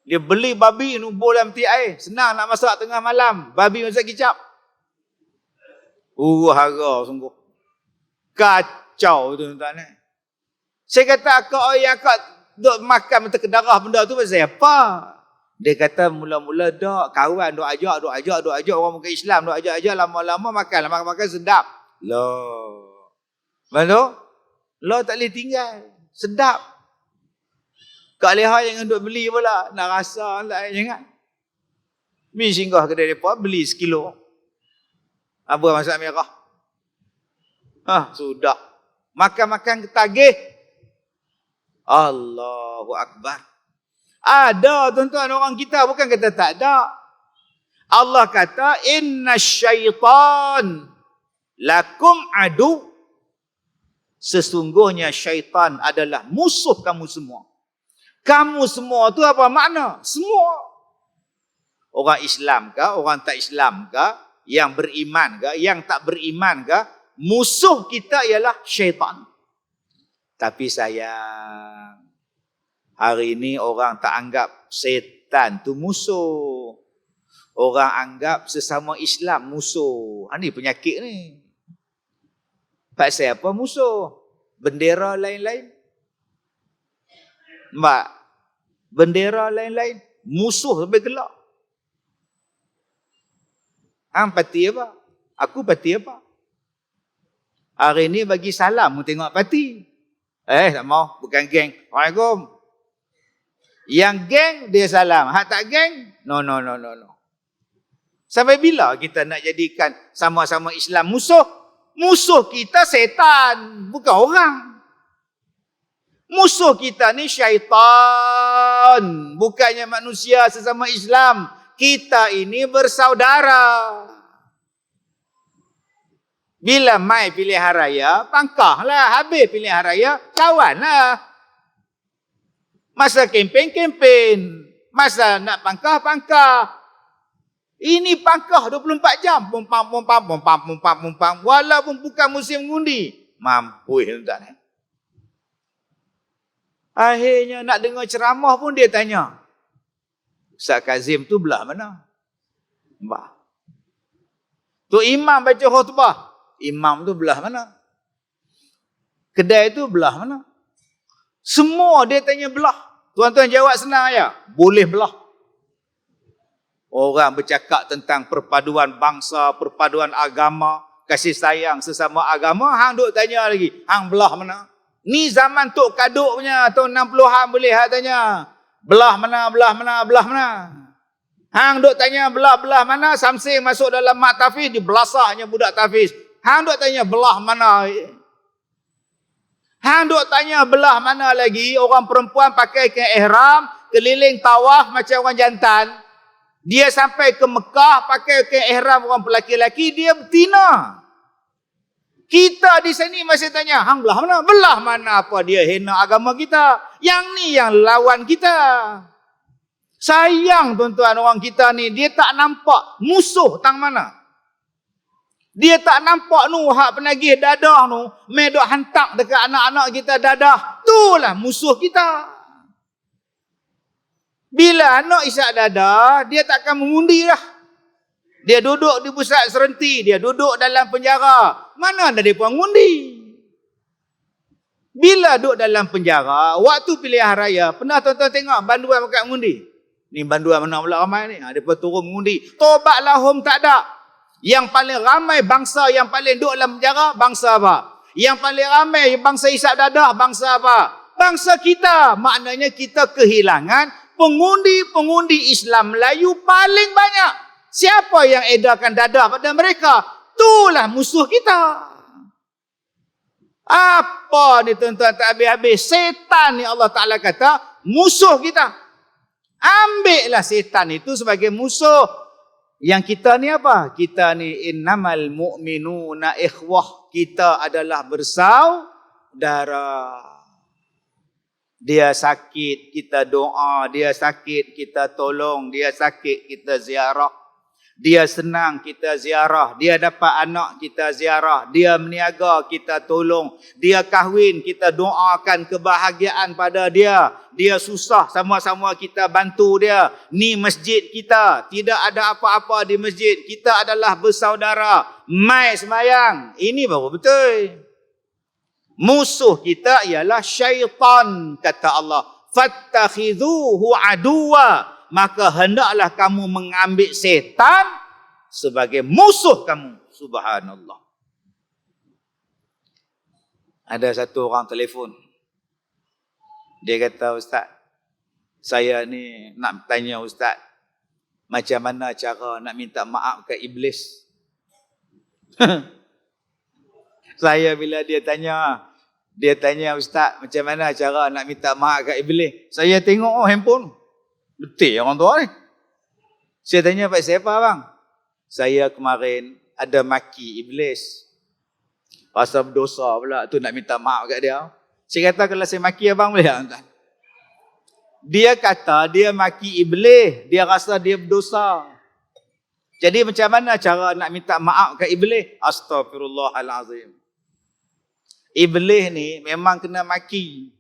Dia beli babi nubuh dalam peti ais. Senang nak masak tengah malam. Babi masak kicap. Hara sungguh. Kacau tuan-tuan. Saya kata akak duk makan mata kedarah benda tu pasal apa? Dia kata mula-mula dak kawan duk ajak orang muka Islam duk ajak lama-lama makan sedap. Loh. Mana? Lo tak boleh tinggal. Sedap. Kak Leha jangan duk beli pula. Nak rasa tak jangan. Mi singgah kedai depa beli sekilo. Apa masak merah? Sudah. Makan-makan ketagih. Allahu Akbar. Ada tuan-tuan orang kita, bukan kata tak ada. Allah kata, inna syaitan lakum adu. Sesungguhnya syaitan adalah musuh kamu semua. Kamu semua tu apa makna? Semua. Orang Islam ke, orang tak Islam ke, yang beriman ke, yang tak beriman ke, musuh kita ialah syaitan. Tapi sayang, hari ini orang tak anggap setan tu musuh. Orang anggap sesama Islam musuh. Ini penyakit ni. Pasal apa musuh? Bendera lain-lain. Mbak, bendera lain-lain. Musuh sampai gelak. Hang parti apa? Aku parti apa? Hari ni bagi salam, mu tengok parti. Tak mau, bukan geng. Waalaikumsalam. Yang geng, dia salam. Hak tak geng? No. Sampai bila kita nak jadikan sama-sama Islam musuh? Musuh kita setan, bukan orang. Musuh kita ni syaitan, bukannya manusia sesama Islam. Kita ini bersaudara. Bila mai pilihan raya, pangkahlah. Habis pilihan raya, kawanlah. Masa kempen. Masa nak pangkah. Ini pangkah 24 jam. Pumpam. Walaupun bukan musim mengundi. Mampu tuan-tuan. Akhirnya nak dengar ceramah pun dia tanya. Ustaz Kazim tu belah mana? Mbah. Tu imam baca khutbah. Imam tu belah mana? Kedai tu belah mana? Semua dia tanya belah. Tuan-tuan jawab senang ya. Boleh belah. Orang bercakap tentang perpaduan bangsa, perpaduan agama, kasih sayang sesama agama, hang duk tanya lagi, hang belah mana? Ni zaman Tok Kaduk punya, tahun 60-an boleh hang tanya. Belah mana? Hang duk tanya belah mana? Samsing masuk dalam mak tafiz, dibelasahnya budak tafiz. Hang duk tanya belah mana? Hang duk tanya belah mana lagi? Orang perempuan pakai kain ihram, keliling tawaf macam orang jantan. Dia sampai ke Mekah pakai kain ihram orang lelaki-lelaki, dia betina. Kita di sini masih tanya, hang belah mana? Belah mana apa dia hina agama kita? Yang ni yang lawan kita. Sayang tuan-tuan orang kita ni, dia tak nampak musuh tang mana. Dia tak nampak nu hak penagih dadah nu, mai dok hantak dekat anak-anak kita dadah. Itulah musuh kita. Bila anak isyak dadah, dia takkan mengundi dah. Dia duduk di pusat serenti, dia duduk dalam penjara. Mana ada mereka mengundi? Bila duduk dalam penjara, waktu pilihan raya, pernah tuan-tuan tengok banduan makan mengundi? Ni banduan mana pula ramai ni? Mereka turun mengundi. Tobat lahum tak ada. Yang paling ramai bangsa yang paling duduk dalam penjara, bangsa apa? Yang paling ramai bangsa isyak dadah, bangsa apa? Bangsa kita. Maknanya kita kehilangan pengundi-pengundi Islam Melayu paling banyak. Siapa yang edarkan dadah pada mereka? Itulah musuh kita. Apa ni tuan-tuan tak habis-habis? Setan ni Allah Ta'ala kata musuh kita. Ambillah setan itu sebagai musuh. Yang kita ni apa? Kita ni innamal mu'minuna ikhwah. Kita adalah bersaudara. Dia sakit, kita doa. Dia sakit, kita tolong. Dia sakit, kita ziarah. Dia senang, kita ziarah. Dia dapat anak, kita ziarah. Dia meniaga, kita tolong. Dia kahwin, kita doakan kebahagiaan pada dia. Dia susah, sama-sama kita bantu dia. Ni masjid kita. Tidak ada apa-apa di masjid. Kita adalah bersaudara. Mai sembahyang. Ini baru betul. Musuh kita ialah syaitan, kata Allah. Fattakhidhuhu aduwa. Maka hendaklah kamu mengambil setan sebagai musuh kamu. Subhanallah. Ada satu orang telefon. Dia kata, Ustaz, saya ni nak tanya Ustaz, macam mana cara nak minta maaf ke iblis? Saya bila dia tanya, Dia tanya, Ustaz, macam mana cara nak minta maaf kat Iblis? Saya tengok handphone. Betul orang tua ni. Saya tanya, Pak siapa bang? Saya kemarin ada maki Iblis. Pasal berdosa pula tu nak minta maaf kat dia. Saya kata kalau saya maki abang boleh tak? Dia kata dia maki Iblis. Dia rasa dia berdosa. Jadi macam mana cara nak minta maaf kat Iblis? Astaghfirullahalazim. Iblis ni memang kena maki.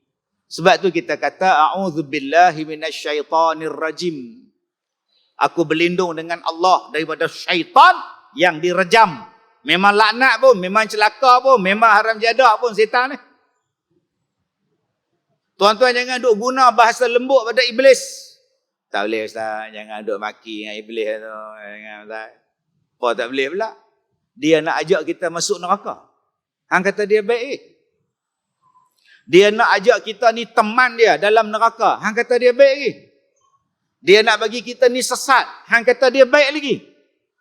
Sebab tu kita kata a'udzubillahi minasyaitonir rajim. Aku berlindung dengan Allah daripada syaitan yang direjam. Memang laknat pun, memang celaka pun, memang haram jadak pun setan ni. Tuan-tuan jangan duk guna bahasa lembut pada Iblis. Tak boleh Ustaz, jangan duk maki dengan Iblis tu. Jangan Ustaz. Apa tak boleh pula? Dia nak ajak kita masuk neraka. Hang kata dia baik. Dia nak ajak kita ni teman dia dalam neraka. Hang kata dia baik lagi. Dia nak bagi kita ni sesat. Hang kata dia baik lagi.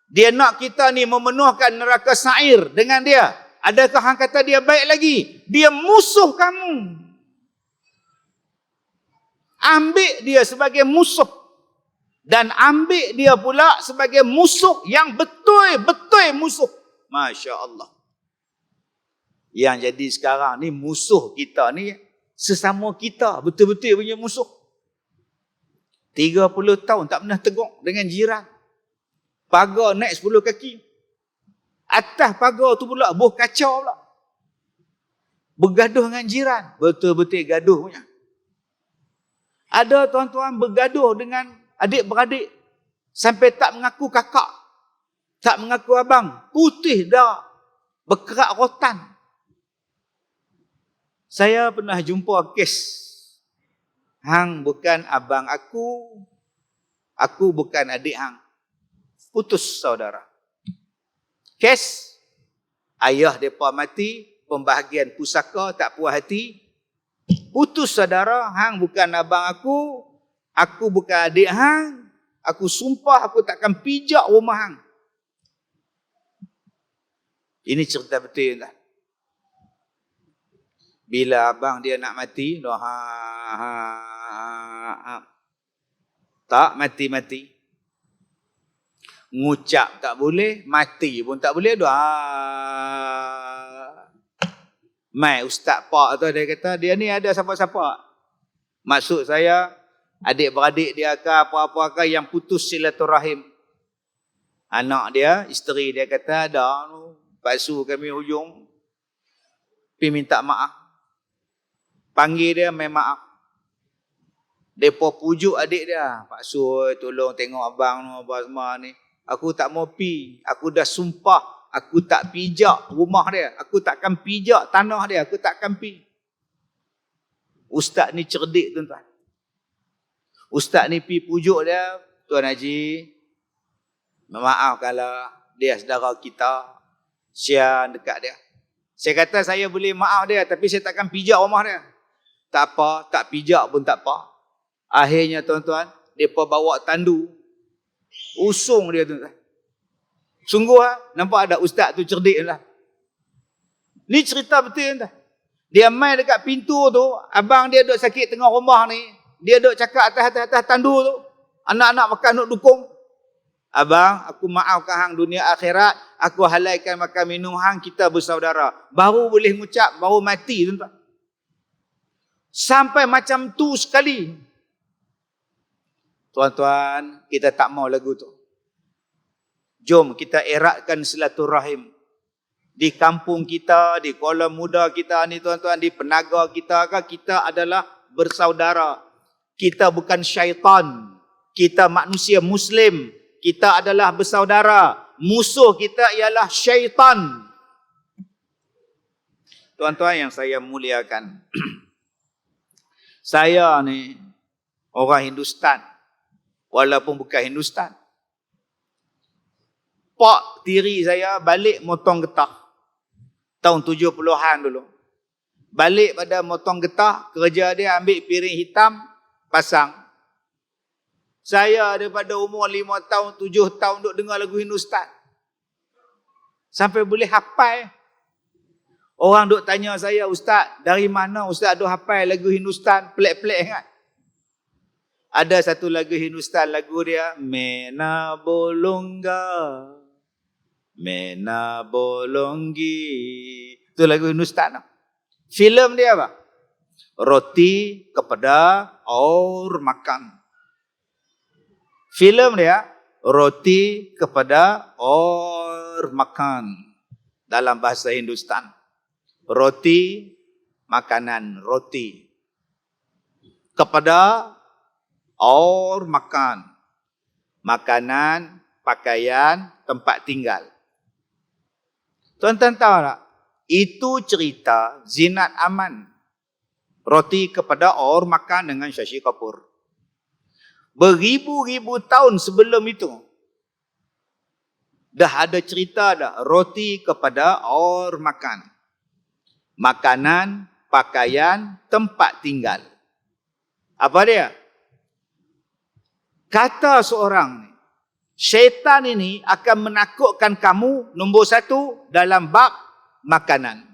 Dia nak kita ni memenuhkan neraka sa'ir dengan dia. Adakah hang kata dia baik lagi? Dia musuh kamu. Ambil dia sebagai musuh. Dan ambil dia pula sebagai musuh yang betul-betul musuh. Masya Allah. Yang jadi sekarang ni musuh kita ni sesama kita. Betul-betul punya musuh. 30 tahun tak pernah tegur dengan jiran. Pagar naik 10 kaki. Atas pagar tu pula buah kacau pula. Bergaduh dengan jiran. Betul-betul gaduh punya. Ada tuan-tuan bergaduh dengan adik-beradik. Sampai tak mengaku kakak. Tak mengaku abang. Putih dah. Berkerak rotan. Saya pernah jumpa kes. Hang bukan abang aku. Aku bukan adik hang. Putus saudara. Kes. Ayah mereka mati. Pembahagian pusaka tak puas hati. Putus saudara. Hang bukan abang aku. Aku bukan adik hang. Aku sumpah aku takkan pijak rumah hang. Ini cerita betul tak? Bila abang dia nak mati, tak mati-mati. Ngucap tak boleh, mati pun tak boleh. Mai Ustaz Pak tu dia kata, dia ni ada siapa-siapa. Maksud saya, adik-beradik dia ke apa-apa ke yang putus silaturahim. Anak dia, isteri dia kata, ada paksu kami hujung. Pergi minta maaf. Panggil dia, main maaf. Mereka pujuk adik dia. Pak Su, tolong tengok abang ni, apa semua ni. Aku tak mau pi. Aku dah sumpah. Aku tak pijak rumah dia. Aku takkan pijak tanah dia. Aku takkan pi. Ustaz ni cerdik tuan-tuan. Ustaz ni pi pujuk dia. Tuan Haji, maaf kalau dia saudara kita. Sian dekat dia. Saya kata saya boleh maaf dia. Tapi saya takkan pijak rumah dia. Tak apa, tak pijak pun tak apa. Akhirnya tuan-tuan, mereka bawa tandu. Usung dia tuan-tuan. Sungguh nampak ada ustaz tu cerdik lah. Ni cerita betul tuan-tuan. Dia main dekat pintu tu, abang dia duduk sakit tengah rumah ni. Dia duduk cakap atas tandu tu. Anak-anak makan duduk dukung. Abang, aku maafkan hang dunia akhirat. Aku halaikan makan minum hang, kita bersaudara. Baru boleh ngucap, baru mati tuan-tuan. Sampai macam tu sekali. Tuan-tuan, kita tak mau lagu tu. Jom kita eratkan silaturahim. Di kampung kita, di Kuala Muda kita ni tuan-tuan, di Penaga kita adalah bersaudara. Kita bukan syaitan. Kita manusia Muslim. Kita adalah bersaudara. Musuh kita ialah syaitan. Tuan-tuan yang saya muliakan. Saya ni orang Hindustan. Walaupun bukan Hindustan. Pak tiri saya balik motong getah. Tahun 70-an dulu. Balik pada motong getah. Kerja dia ambil piring hitam. Pasang. Saya daripada umur 5 tahun, 7 tahun duk dengar lagu Hindustan. Sampai boleh hafal. Orang duk tanya saya, Ustaz, dari mana Ustaz duk hafal lagu Hindustan? Pelik-pelik kan? Ada satu lagu Hindustan, lagu dia, Mena Bolongga, Mena Bolonggi. Itu lagu Hindustan. Filem dia apa? Roti kepada aur makan. Filem dia, Roti kepada aur makan. Dalam bahasa Hindustan. Roti, makanan, roti. Kepada aur makan. Makanan, pakaian, tempat tinggal. Tuan-tuan tahu tak? Itu cerita Zinat Aman. Roti kepada aur makan dengan Shashi Kapoor. Beribu-ribu tahun sebelum itu. Dah ada cerita dah. Roti kepada aur makan. Makanan, pakaian, tempat tinggal. Apa dia? Kata seorang ni, syaitan ini akan menakutkan kamu, nombor satu, dalam bab makanan.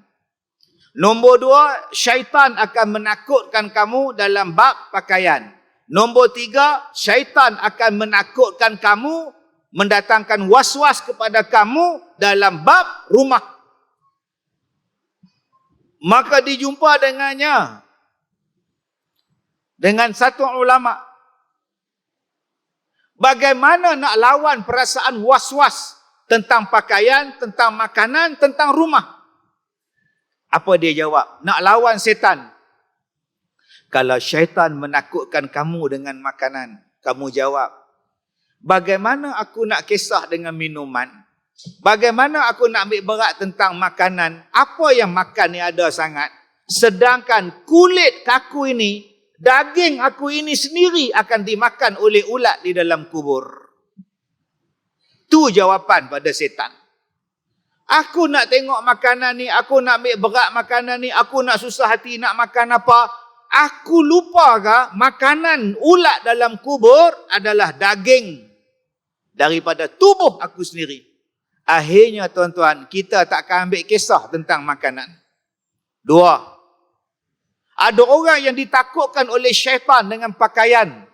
Nombor dua, syaitan akan menakutkan kamu dalam bab pakaian. Nombor tiga, syaitan akan menakutkan kamu, mendatangkan was-was kepada kamu dalam bab rumah. Maka dijumpa dengannya dengan satu ulama. Bagaimana nak lawan perasaan was-was tentang pakaian, tentang makanan, tentang rumah? Apa dia jawab? Nak lawan setan. Kalau syaitan menakutkan kamu dengan makanan, kamu jawab, bagaimana aku nak kisah dengan minuman? Bagaimana aku nak ambil berat tentang makanan? Apa yang makan ni ada sangat? Sedangkan kulit kaku ini, daging aku ini sendiri akan dimakan oleh ulat di dalam kubur. Tu jawapan pada setan. Aku nak tengok makanan ni, aku nak ambil berat makanan ni, aku nak susah hati nak makan apa. Aku lupa ke makanan ulat dalam kubur adalah daging daripada tubuh aku sendiri. Akhirnya tuan-tuan, kita tak akan ambil kisah tentang makanan. Dua, ada orang yang ditakutkan oleh syaitan dengan pakaian.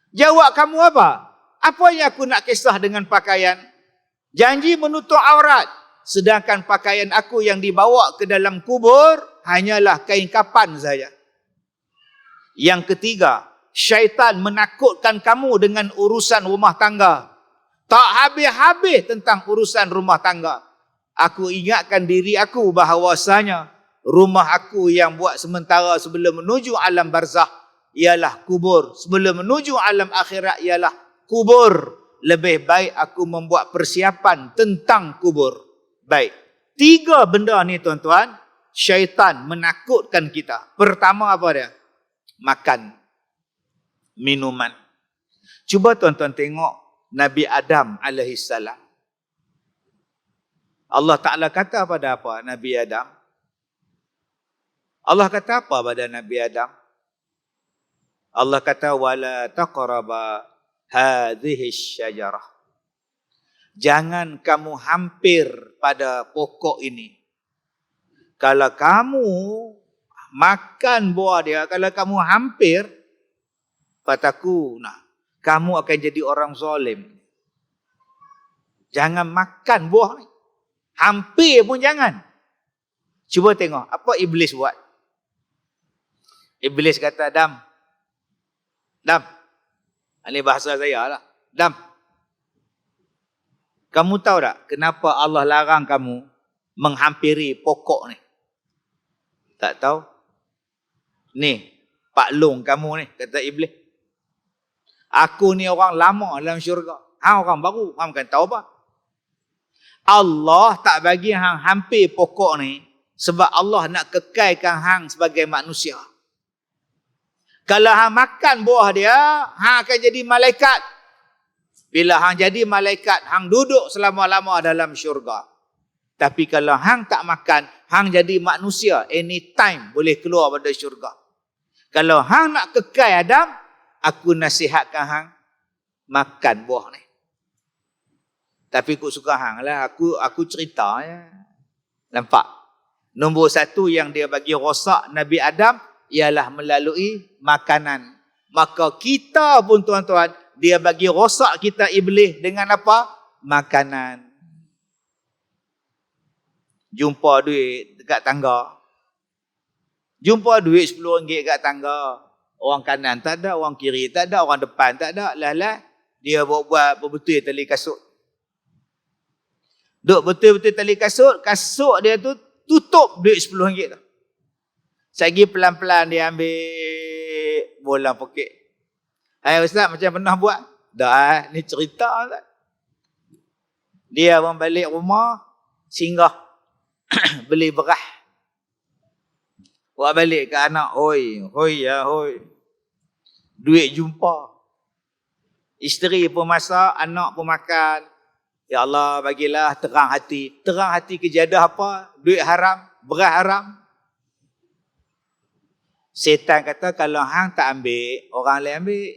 Jawab kamu apa? Apa yang aku nak kisah dengan pakaian? Janji menutup aurat. Sedangkan pakaian aku yang dibawa ke dalam kubur hanyalah kain kapan saja. Yang ketiga, syaitan menakutkan kamu dengan urusan rumah tangga. Tak habis-habis tentang urusan rumah tangga. Aku ingatkan diri aku bahawasanya rumah aku yang buat sementara sebelum menuju alam barzakh ialah kubur. Sebelum menuju alam akhirat ialah kubur. Lebih baik aku membuat persiapan tentang kubur. Baik. Tiga benda ni tuan-tuan, syaitan menakutkan kita. Pertama apa dia? Makan. Minuman. Cuba tuan-tuan tengok Nabi Adam alaihissalam. Allah Ta'ala kata pada apa Nabi Adam? Allah kata apa pada Nabi Adam? Allah kata, wala taqraba hadhihi syajarah. Jangan kamu hampir pada pokok ini. Kalau kamu makan buah dia, kalau kamu hampir, fatakuna, kamu akan jadi orang zalim. Jangan makan buah ni. Hampir pun jangan. Cuba tengok apa iblis buat. Iblis kata, Dam. Ini bahasa saya lah. Dam. Kamu tahu tak kenapa Allah larang kamu menghampiri pokok ni? Tak tahu? Ni, Pak Long kamu ni, kata iblis. Aku ni orang lama dalam syurga. Hang orang baru, hang bukan tahu apa. Allah tak bagi hang hampir pokok ni sebab Allah nak kekalkan hang sebagai manusia. Kalau hang makan buah dia, hang akan jadi malaikat. Bila hang jadi malaikat, hang duduk selama-lama dalam syurga. Tapi kalau hang tak makan, hang jadi manusia. Anytime boleh keluar pada syurga. Kalau hang nak kekal Adam, aku nasihatkan hang makan buah ni. Tapi aku suka hang lah, aku cerita ya. Nampak? Nombor satu yang dia bagi rosak Nabi Adam ialah melalui makanan. Maka kita pun tuan-tuan, dia bagi rosak kita iblis dengan apa? Makanan. Jumpa duit dekat tangga. Jumpa duit RM10 kat tangga. Orang kanan tak ada, orang kiri tak ada, orang depan tak ada. Lah dia buat betul tali kasut. Duk betul-betul tali kasut, kasut dia tu tutup duit RM10 tu. Sagi pelan-pelan dia ambil bola poket. Hai ustaz, macam pernah buat? Dah, ni cerita tak? Dia orang balik rumah, singgah beli beras. Buat balik ke anak, hoi. Duit jumpa. Isteri pun masak, anak pun makan. Ya Allah, bagilah terang hati. Terang hati kejadah apa? Duit haram, beras haram. Setan kata, kalau hang tak ambil, orang lain ambil.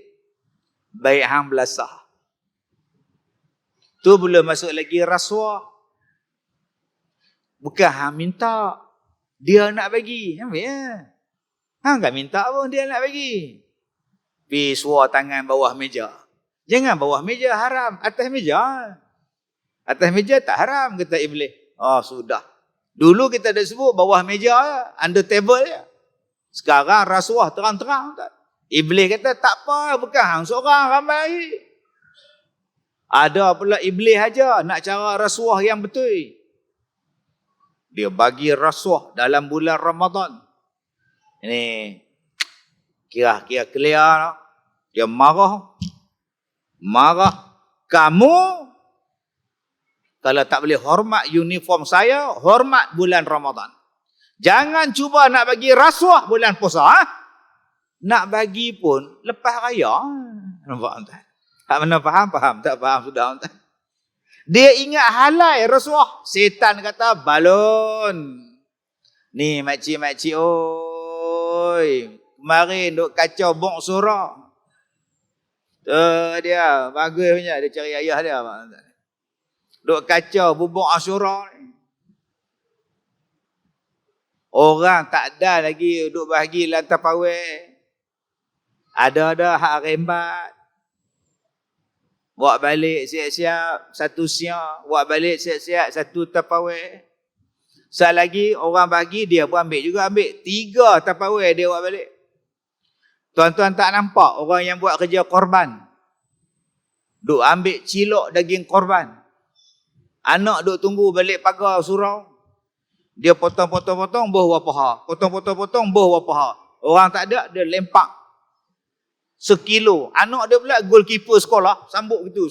Baik hang belasah. Tu belum masuk lagi rasuah. Bukan hang minta. Dia nak bagi. Ambil ya. Hang tak minta pun dia nak bagi. Pergi suar tangan bawah meja. Jangan bawah meja haram. Atas meja. Atas meja tak haram kata iblis. Oh sudah. Dulu kita dah sebut bawah meja. Under table je. Sekarang rasuah terang-terang. Iblis kata tak apa. Bukan hang seorang ramai. Ada pula iblis aja nak cara rasuah yang betul. Dia bagi rasuah dalam bulan Ramadan. Ini kira-kira clear. Dia marah. Kamu kalau tak boleh hormat uniform saya, hormat bulan Ramadan. Jangan cuba nak bagi rasuah bulan puasa. Ha? Nak bagi pun lepas raya. Nampak tak? Tak mana faham? Tak faham sudah. Dia ingat halal rasuah. Setan kata balon. Ni makcik-makcik oi. Kemarin duk kacau bong surah. Dia bagus punya. Dia cari ayah dia. Duk kacau bubuk Asyura ni. Orang tak ada lagi duk bahagi lantai pawai. Ada hak rembat. Buat balik siap-siap satu siap, buat balik siap-siap satu tapawai. Sekali lagi orang bagi dia pun ambil juga, ambil 3 tapawai dia buat balik. Tuan-tuan tak nampak orang yang buat kerja korban. Duk ambil cilok daging korban. Anak duk tunggu balik pagar surau. Dia potong-potong-potong buah paha. Potong-potong-potong buah paha. Orang tak ada dia lempak. 1 kilo. Anak dia pula goalkeeper sekolah. Sambut gitu.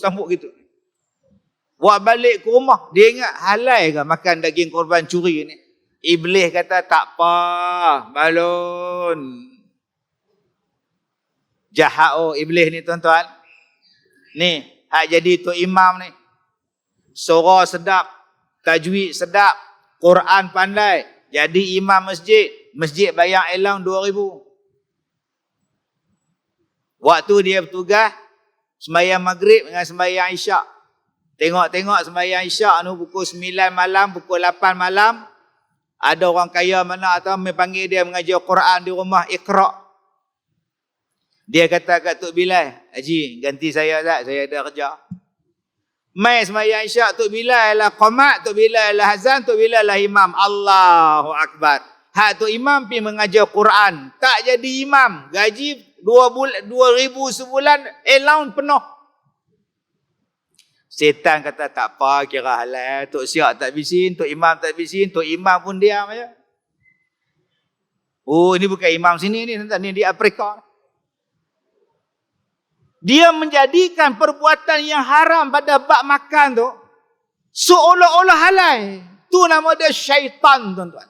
Buat balik ke rumah. Dia ingat halal ke makan daging korban curi ni. Iblis kata tak apa. Balon. Jahat iblis ni tuan-tuan. Ni. Hak jadi tu imam ni. Surah sedap. Tajwid sedap. Quran pandai. Jadi imam masjid. Masjid bayar elang 2,000. Waktu dia bertugas, sembahyang maghrib dengan sembahyang isyak. Tengok-tengok sembahyang isyak ni pukul 9 malam, pukul 8 malam. Ada orang kaya mana atau panggil dia mengajar Quran di rumah, Iqra. Dia kata kat Tok Bilal, Haji, ganti saya tak? Saya ada kerja. Mai sembahyang isyak, Tok Bilal lah qamat, Tok Bilal lah azan, Tok Bilal lah imam. Allahu Akbar. Hak Tok Imam pergi mengajar Quran. Tak jadi imam. Gaji 2,000 sebulan, allowance penuh. Setan kata tak apa, kira halal. Tok Siak tak bisin, Tok Imam tak bisin, Tok Imam pun diam aja. Oh, ini bukan imam sini ni, ni di Afrika. Dia menjadikan perbuatan yang haram pada bab makan tu seolah-olah halal. Tu nama dia syaitan, tuan-tuan.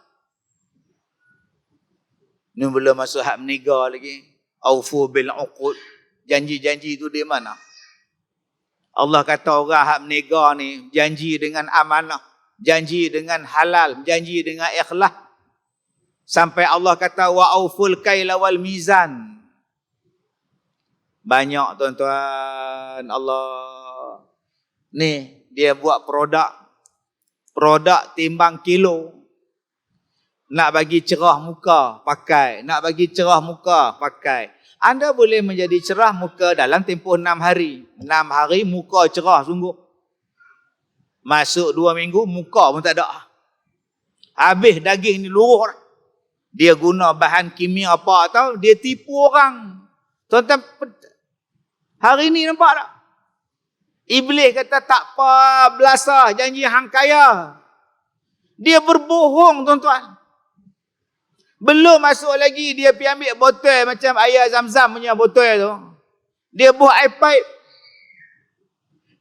Ni belum masuk hak meniga lagi. Aufu bil uqud. Janji-janji itu di mana? Allah kata orang hak meniaga ni janji dengan amanah, janji dengan halal, janji dengan ikhlas. Sampai Allah kata wa auful kaila wal mizan. Banyak tuan-tuan Allah. Ni dia buat produk timbang kilo. Nak bagi cerah muka, pakai. Nak bagi cerah muka, pakai. Anda boleh menjadi cerah muka dalam tempoh 6 hari. 6 hari muka cerah sungguh. Masuk 2 minggu, muka pun tak ada. Habis daging ni luruh. Dia guna bahan kimia apa tau, dia tipu orang. Tuan-tuan, hari ni nampak tak? Iblis kata tak apa belasah, janji hang kaya. Dia berbohong tuan-tuan. Belum masuk lagi, dia pergi ambil botol macam air zam-zam punya botol tu. Dia buat air pipe.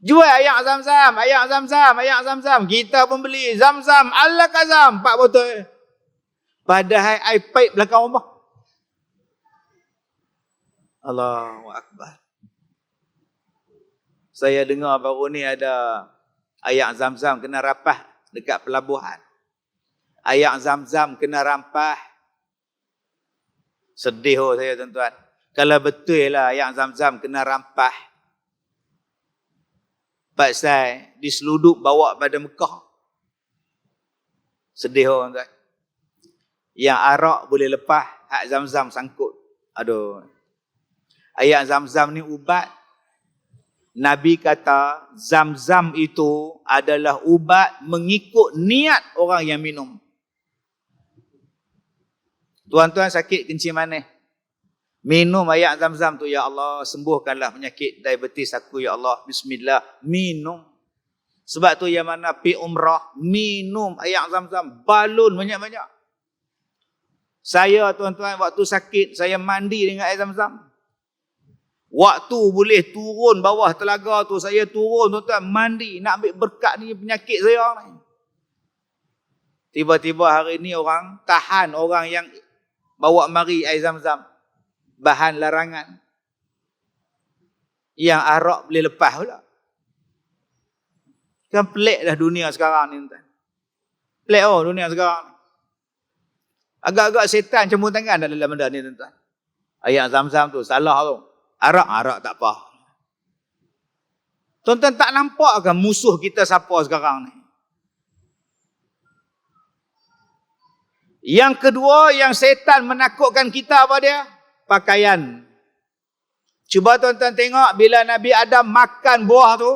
Jual air zam-zam, air zam-zam, air zam-zam. Kita pun beli zam-zam, Al-Kazam, 4 botol. Padahal air pipe belakang rumah. Allahu Akbar. Saya dengar baru ni ada air zam-zam kena rapah dekat pelabuhan. Air zam-zam kena rampah. Sedih saya tuan-tuan. Kalau betul lah air zam-zam kena rampah. Pasal diseluduk bawa pada Mekah. Sedih tuan-tuan. Yang arak boleh lepas, hak zam-zam sangkut. Aduh. Air zam-zam ni ubat. Nabi kata zam-zam itu adalah ubat mengikut niat orang yang minum. Tuan-tuan sakit kencing manis. Minum air zam-zam tu, ya Allah, sembuhkanlah penyakit diabetes aku, ya Allah. Bismillah, minum. Sebab tu yang mana pi umrah, minum air zam-zam, balun banyak-banyak. Saya tuan-tuan waktu sakit, saya mandi dengan air zam-zam. Waktu boleh turun bawah telaga tu, saya turun tuan-tuan, mandi, nak ambil berkat ni penyakit saya ni. Tiba-tiba hari ni orang tahan orang yang bawa mari air zam-zam. Bahan larangan. Yang arak boleh lepas pula. Kan pelik dah dunia sekarang ni tuan. Pelik dunia sekarang ni. Agak-agak setan campur tangan dalam benda ni tuan. Air zam-zam tu salah tu. Arak tak apa. Tuan-tuan tak nampak kan musuh kita siapa sekarang ni? Yang kedua, yang setan menakutkan kita apa dia? Pakaian. Cuba tuan-tuan tengok bila Nabi Adam makan buah tu,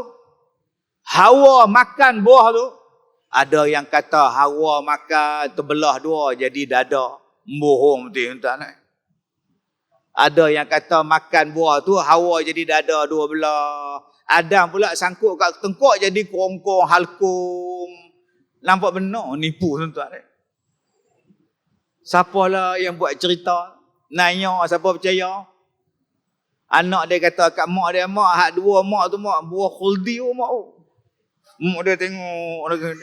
Hawa makan buah tu, ada yang kata Hawa makan terbelah dua jadi dada. Bohong betul tuan-tuan. Ada yang kata makan buah tu Hawa jadi dada dua belah. Adam pula sangkut kat tengkok jadi kongkong halkum. Nampak benar nipu tuan-tuan. Siapalah yang buat cerita? Nanya siapa percaya? Anak dia kata kat mak dia, mak hak dua mak tu mak buah khuldi mak. Mak dia tengok dia.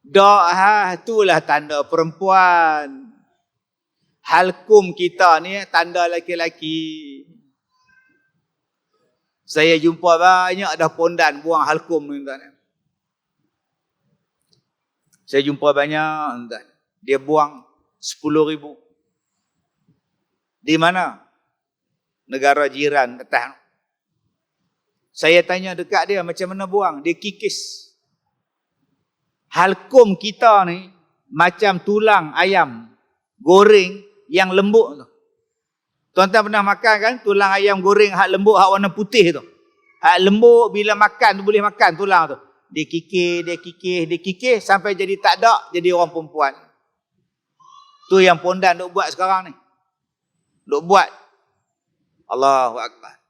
Dak itulah tanda perempuan. Halkum kita ni tanda laki-laki. Saya jumpa banyak dah pondan buang halkum ni tuan. Saya jumpa banyak tuan. Dia buang 10,000. Di mana? Negara jiran atas. Saya tanya dekat dia macam mana buang. Dia kikis. Halkum kita ni macam tulang ayam goreng yang lembut tu. Tuan-tuan pernah makan kan tulang ayam goreng hak lembut, hak warna putih tu. Hak lembut bila makan tu boleh makan tulang tu. Dia kikis sampai jadi tak ada, jadi orang perempuan. Tu yang pondan duk buat sekarang ni. Duk buat. Allahu Akbar.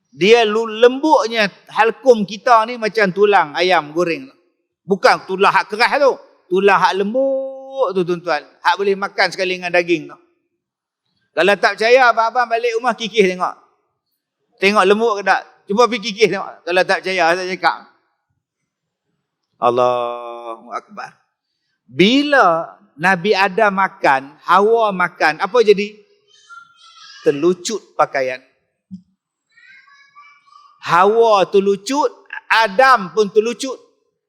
Dia lembutnya halkum kita ni macam tulang ayam goreng. Bukan tulang hak keras tu. Tulang hak lembut tu tuan-tuan. Hak boleh makan sekali dengan daging tu. Kalau tak percaya, abang-abang balik rumah kikis tengok. Tengok lembut ke tak? Cuba pergi kikis tengok. Kalau tak percaya, saya cakap. Allahu Akbar. Bila Nabi Adam makan, Hawa makan, apa jadi? Terlucut pakaian. Hawa terlucut, Adam pun terlucut.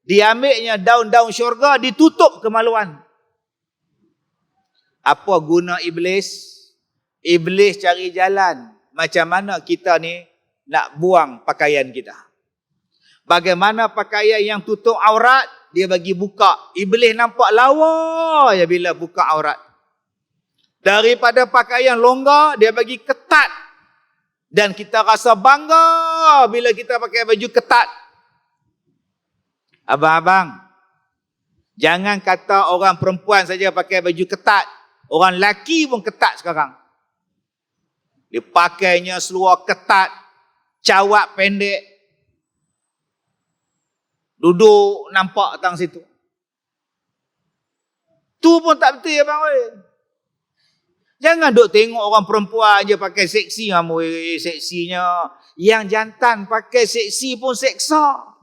Diambilnya daun-daun syurga, ditutup kemaluan. Apa guna iblis? Iblis cari jalan. Macam mana kita ni nak buang pakaian kita. Bagaimana pakaian yang tutup aurat, dia bagi buka. Iblis nampak lawa ya bila buka aurat. Daripada pakaian longgar, dia bagi ketat. Dan kita rasa bangga bila kita pakai baju ketat. Abang-abang, jangan kata orang perempuan saja pakai baju ketat. Orang lelaki pun ketat sekarang. Dia pakainya seluar ketat, cawat pendek. Duduk nampak tang situ. Tu pun tak betul ya bang. Jangan duk tengok orang perempuan je pakai seksi. Seksinya. Yang jantan pakai seksi pun seksa.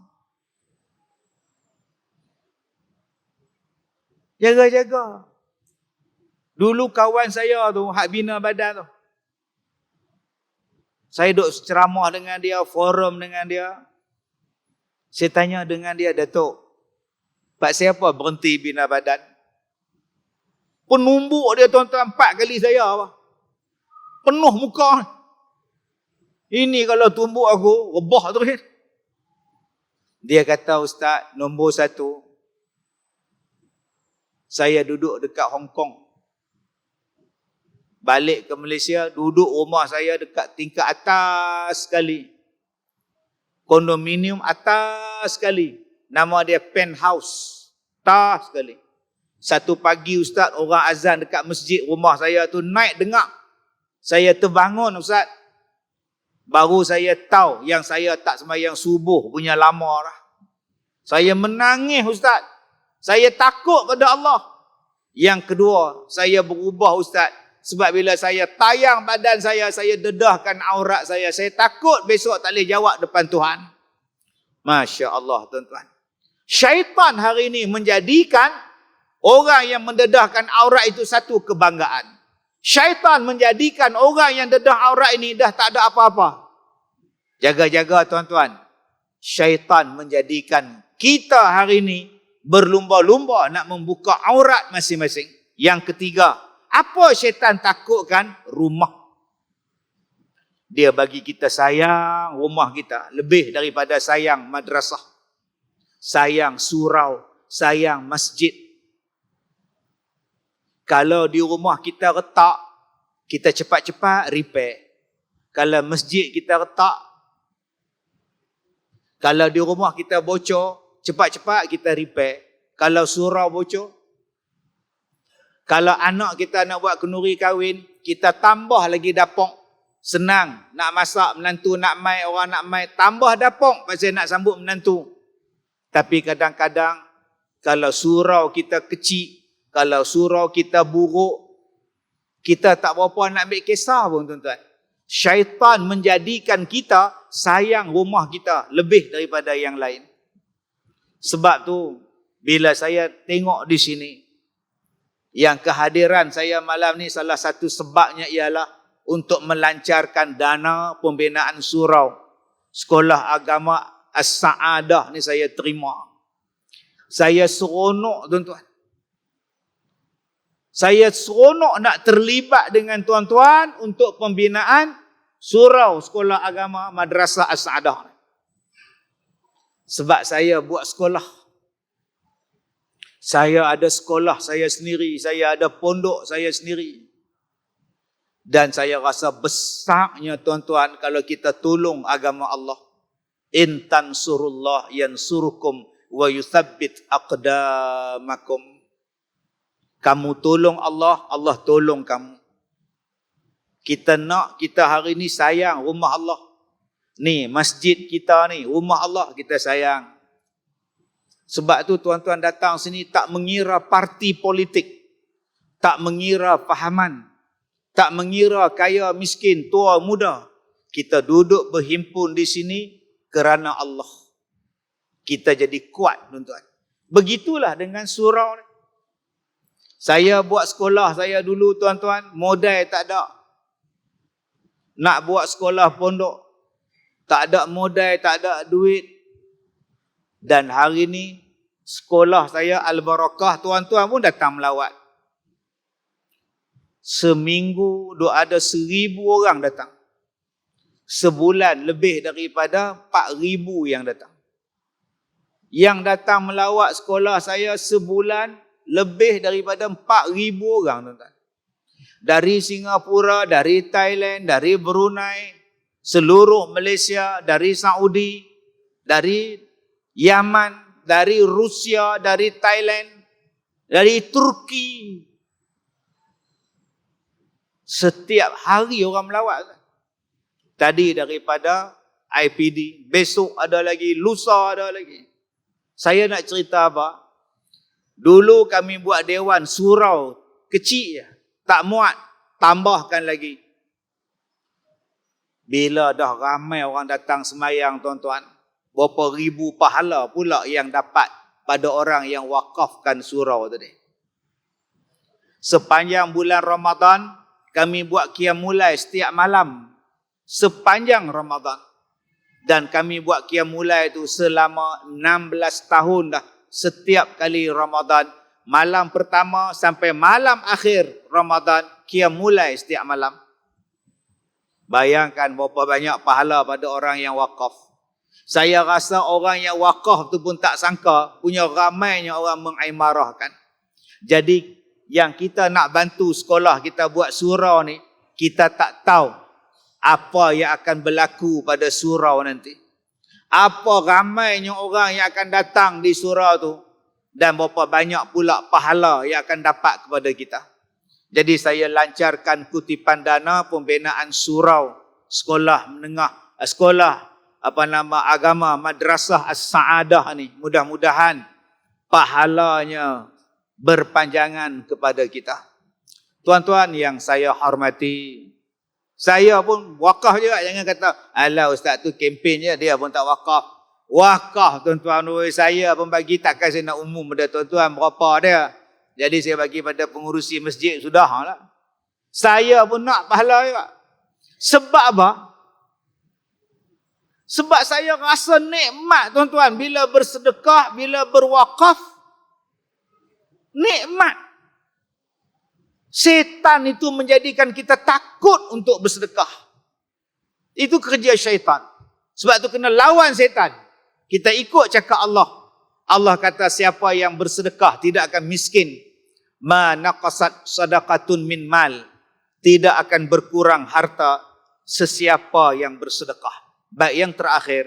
Jaga-jaga. Dulu kawan saya tu, hak bina badan tu. Saya duk ceramah dengan dia, forum dengan dia. Saya tanya dengan dia, Datuk, Pak siapa berhenti bina badan? Penumbuk dia tuan-tuan 4 kali saya. Penuh muka. Ini kalau tumbuk aku, rebah terus. Dia kata, Ustaz, nombor 1, saya duduk dekat Hong Kong. Balik ke Malaysia, duduk rumah saya dekat tingkat atas sekali. Kondominium atas sekali. Nama dia penthouse. Atas sekali. Satu pagi Ustaz, orang azan dekat masjid rumah saya tu naik dengar. Saya terbangun Ustaz. Baru saya tahu yang saya tak sembahyang subuh punya lama dah. Saya menangis Ustaz. Saya takut pada Allah. Yang kedua, saya berubah Ustaz. Sebab bila saya tayang badan saya dedahkan aurat saya. Saya takut besok tak boleh jawab depan Tuhan. Masya Allah tuan-tuan. Syaitan hari ini menjadikan orang yang mendedahkan aurat itu satu kebanggaan. Syaitan menjadikan orang yang dedah aurat ini dah tak ada apa-apa. Jaga-jaga tuan-tuan. Syaitan menjadikan kita hari ini berlumba-lumba nak membuka aurat masing-masing. Yang ketiga, apa syaitan takutkan? Rumah. Dia bagi kita sayang rumah kita lebih daripada sayang madrasah, sayang surau, sayang masjid. Kalau di rumah kita retak, kita cepat-cepat repair. Kalau masjid kita retak, kalau di rumah kita bocor, cepat-cepat kita repair. Kalau surau bocor, kalau anak kita nak buat kenduri kahwin, kita tambah lagi dapur. Senang nak masak menantu, nak mai orang nak mai, tambah dapur pasal nak sambut menantu. Tapi kadang-kadang kalau surau kita kecil, kalau surau kita buruk, kita tak berapa nak ambil kisah pun tuan-tuan. Syaitan menjadikan kita sayang rumah kita lebih daripada yang lain. Sebab tu bila saya tengok di sini, yang kehadiran saya malam ni salah satu sebabnya ialah untuk melancarkan dana pembinaan surau Sekolah Agama As-Sa'adah ni saya terima. Saya seronok tuan-tuan. Saya seronok nak terlibat dengan tuan-tuan untuk pembinaan surau Sekolah Agama Madrasah As-Sa'adah. Sebab saya buat sekolah. Saya ada sekolah saya sendiri, saya ada pondok saya sendiri. Dan saya rasa besarnya tuan-tuan kalau kita tolong agama Allah. In tansurullah yansurukum wa yuthabbit aqdamakum. Kamu tolong Allah, Allah tolong kamu. Kita nak kita hari ni sayang rumah Allah. Ni masjid kita ni, rumah Allah kita sayang. Sebab tu tuan-tuan datang sini tak mengira parti politik. Tak mengira fahaman. Tak mengira kaya, miskin, tua, muda. Kita duduk berhimpun di sini kerana Allah. Kita jadi kuat, tuan-tuan. Begitulah dengan surau ni. Saya buat sekolah saya dulu, tuan-tuan, modal tak ada. Nak buat sekolah pondok, tak ada modal, tak ada duit. Dan hari ni, sekolah saya Al-Barakah, tuan-tuan pun datang melawat. Seminggu ada 1,000 orang datang. Sebulan lebih daripada 4,000 yang datang. Yang datang melawat sekolah saya sebulan lebih daripada 4,000 orang, tuan-tuan. Dari Singapura, dari Thailand, dari Brunei, seluruh Malaysia, dari Saudi, dari Yaman, dari Rusia, dari Thailand, dari Turki. Setiap hari orang melawat. Tadi daripada IPD, besok ada lagi, lusa ada lagi. Saya nak cerita apa? Dulu kami buat dewan surau kecil je. Tak muat, tambahkan lagi. Bila dah ramai orang datang semayang, tuan-tuan, berapa ribu pahala pula yang dapat pada orang yang wakafkan surau tadi. Sepanjang bulan Ramadan, kami buat qiyam mulai setiap malam. Sepanjang Ramadan. Dan kami buat qiyam mulai itu selama 16 tahun dah. Setiap kali Ramadan, malam pertama sampai malam akhir Ramadan, qiyam mulai setiap malam. Bayangkan berapa banyak pahala pada orang yang wakaf. Saya rasa orang yang wakaf tu pun tak sangka punya ramainya orang mengimarahkan. Jadi yang kita nak bantu sekolah kita buat surau ni, kita tak tahu apa yang akan berlaku pada surau nanti. Apa ramainya orang yang akan datang di surau tu dan berapa banyak pula pahala yang akan dapat kepada kita. Jadi saya lancarkan kutipan dana pembinaan surau sekolah menengah, sekolah agama Madrasah As-Saadah ni. Mudah-mudahan pahalanya berpanjangan kepada kita. Tuan-tuan yang saya hormati, saya pun wakaf juga. Jangan kata, alah ustaz tu kempen je, dia pun tak wakaf. Wakaf tuan-tuan, saya pun bagi, takkan saya nak umum pada tuan-tuan berapa dia. Jadi saya bagi pada pengurusi masjid, sudahlah. Saya pun nak pahala juga. Sebab apa? Sebab saya rasa nikmat tuan-tuan bila bersedekah, bila berwakaf. Nikmat. Setan itu menjadikan kita takut untuk bersedekah. Itu kerja syaitan. Sebab itu kena lawan setan. Kita ikut cakap Allah. Allah kata siapa yang bersedekah tidak akan miskin. Ma naqasat sadaqatun min mal. Tidak akan berkurang harta sesiapa yang bersedekah. Baik yang terakhir.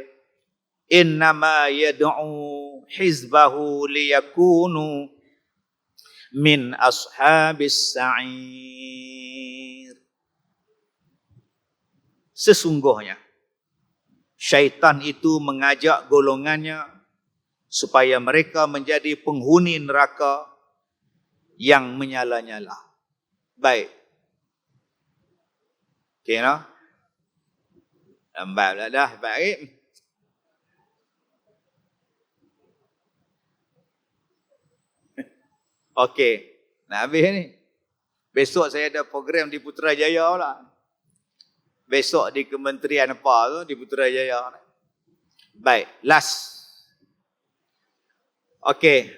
Innama yad'u hizbahu liyakunu min ashabis sa'ir. Sesungguhnya syaitan itu mengajak golongannya supaya mereka menjadi penghuni neraka yang menyala-nyala. Baik. Okey, no? Lambat dah. Baik. Okey, nak habis ni. Besok saya ada program di Putrajaya pula. Besok di kementerian apa tu, di Putrajaya. Baik, last. Okey.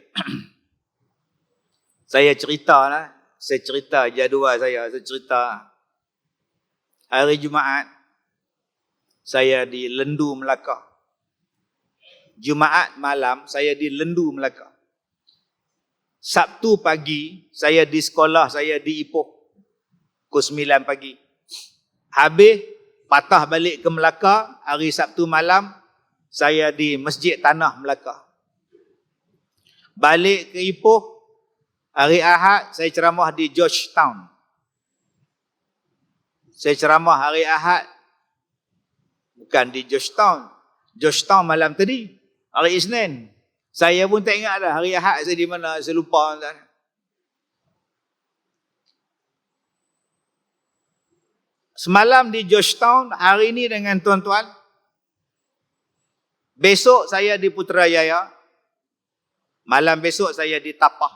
Saya cerita lah. Saya cerita jadual saya. Saya cerita hari Jumaat saya di Lendu, Melaka. Jumaat malam saya di Lendu, Melaka. Sabtu pagi, saya di sekolah, saya di Ipoh. Pukul 9 pagi. Habis, patah balik ke Melaka. Hari Sabtu malam, saya di Masjid Tanah Melaka. Balik ke Ipoh, hari Ahad, saya ceramah di Georgetown. Saya ceramah hari Ahad, bukan di Georgetown. Georgetown malam tadi, hari Isnin. Saya pun tak ingat dah hari Ahad saya di mana, saya lupa. Semalam di Georgetown, hari ini dengan tuan-tuan. Besok saya di Putrajaya. Malam besok saya di Tapah.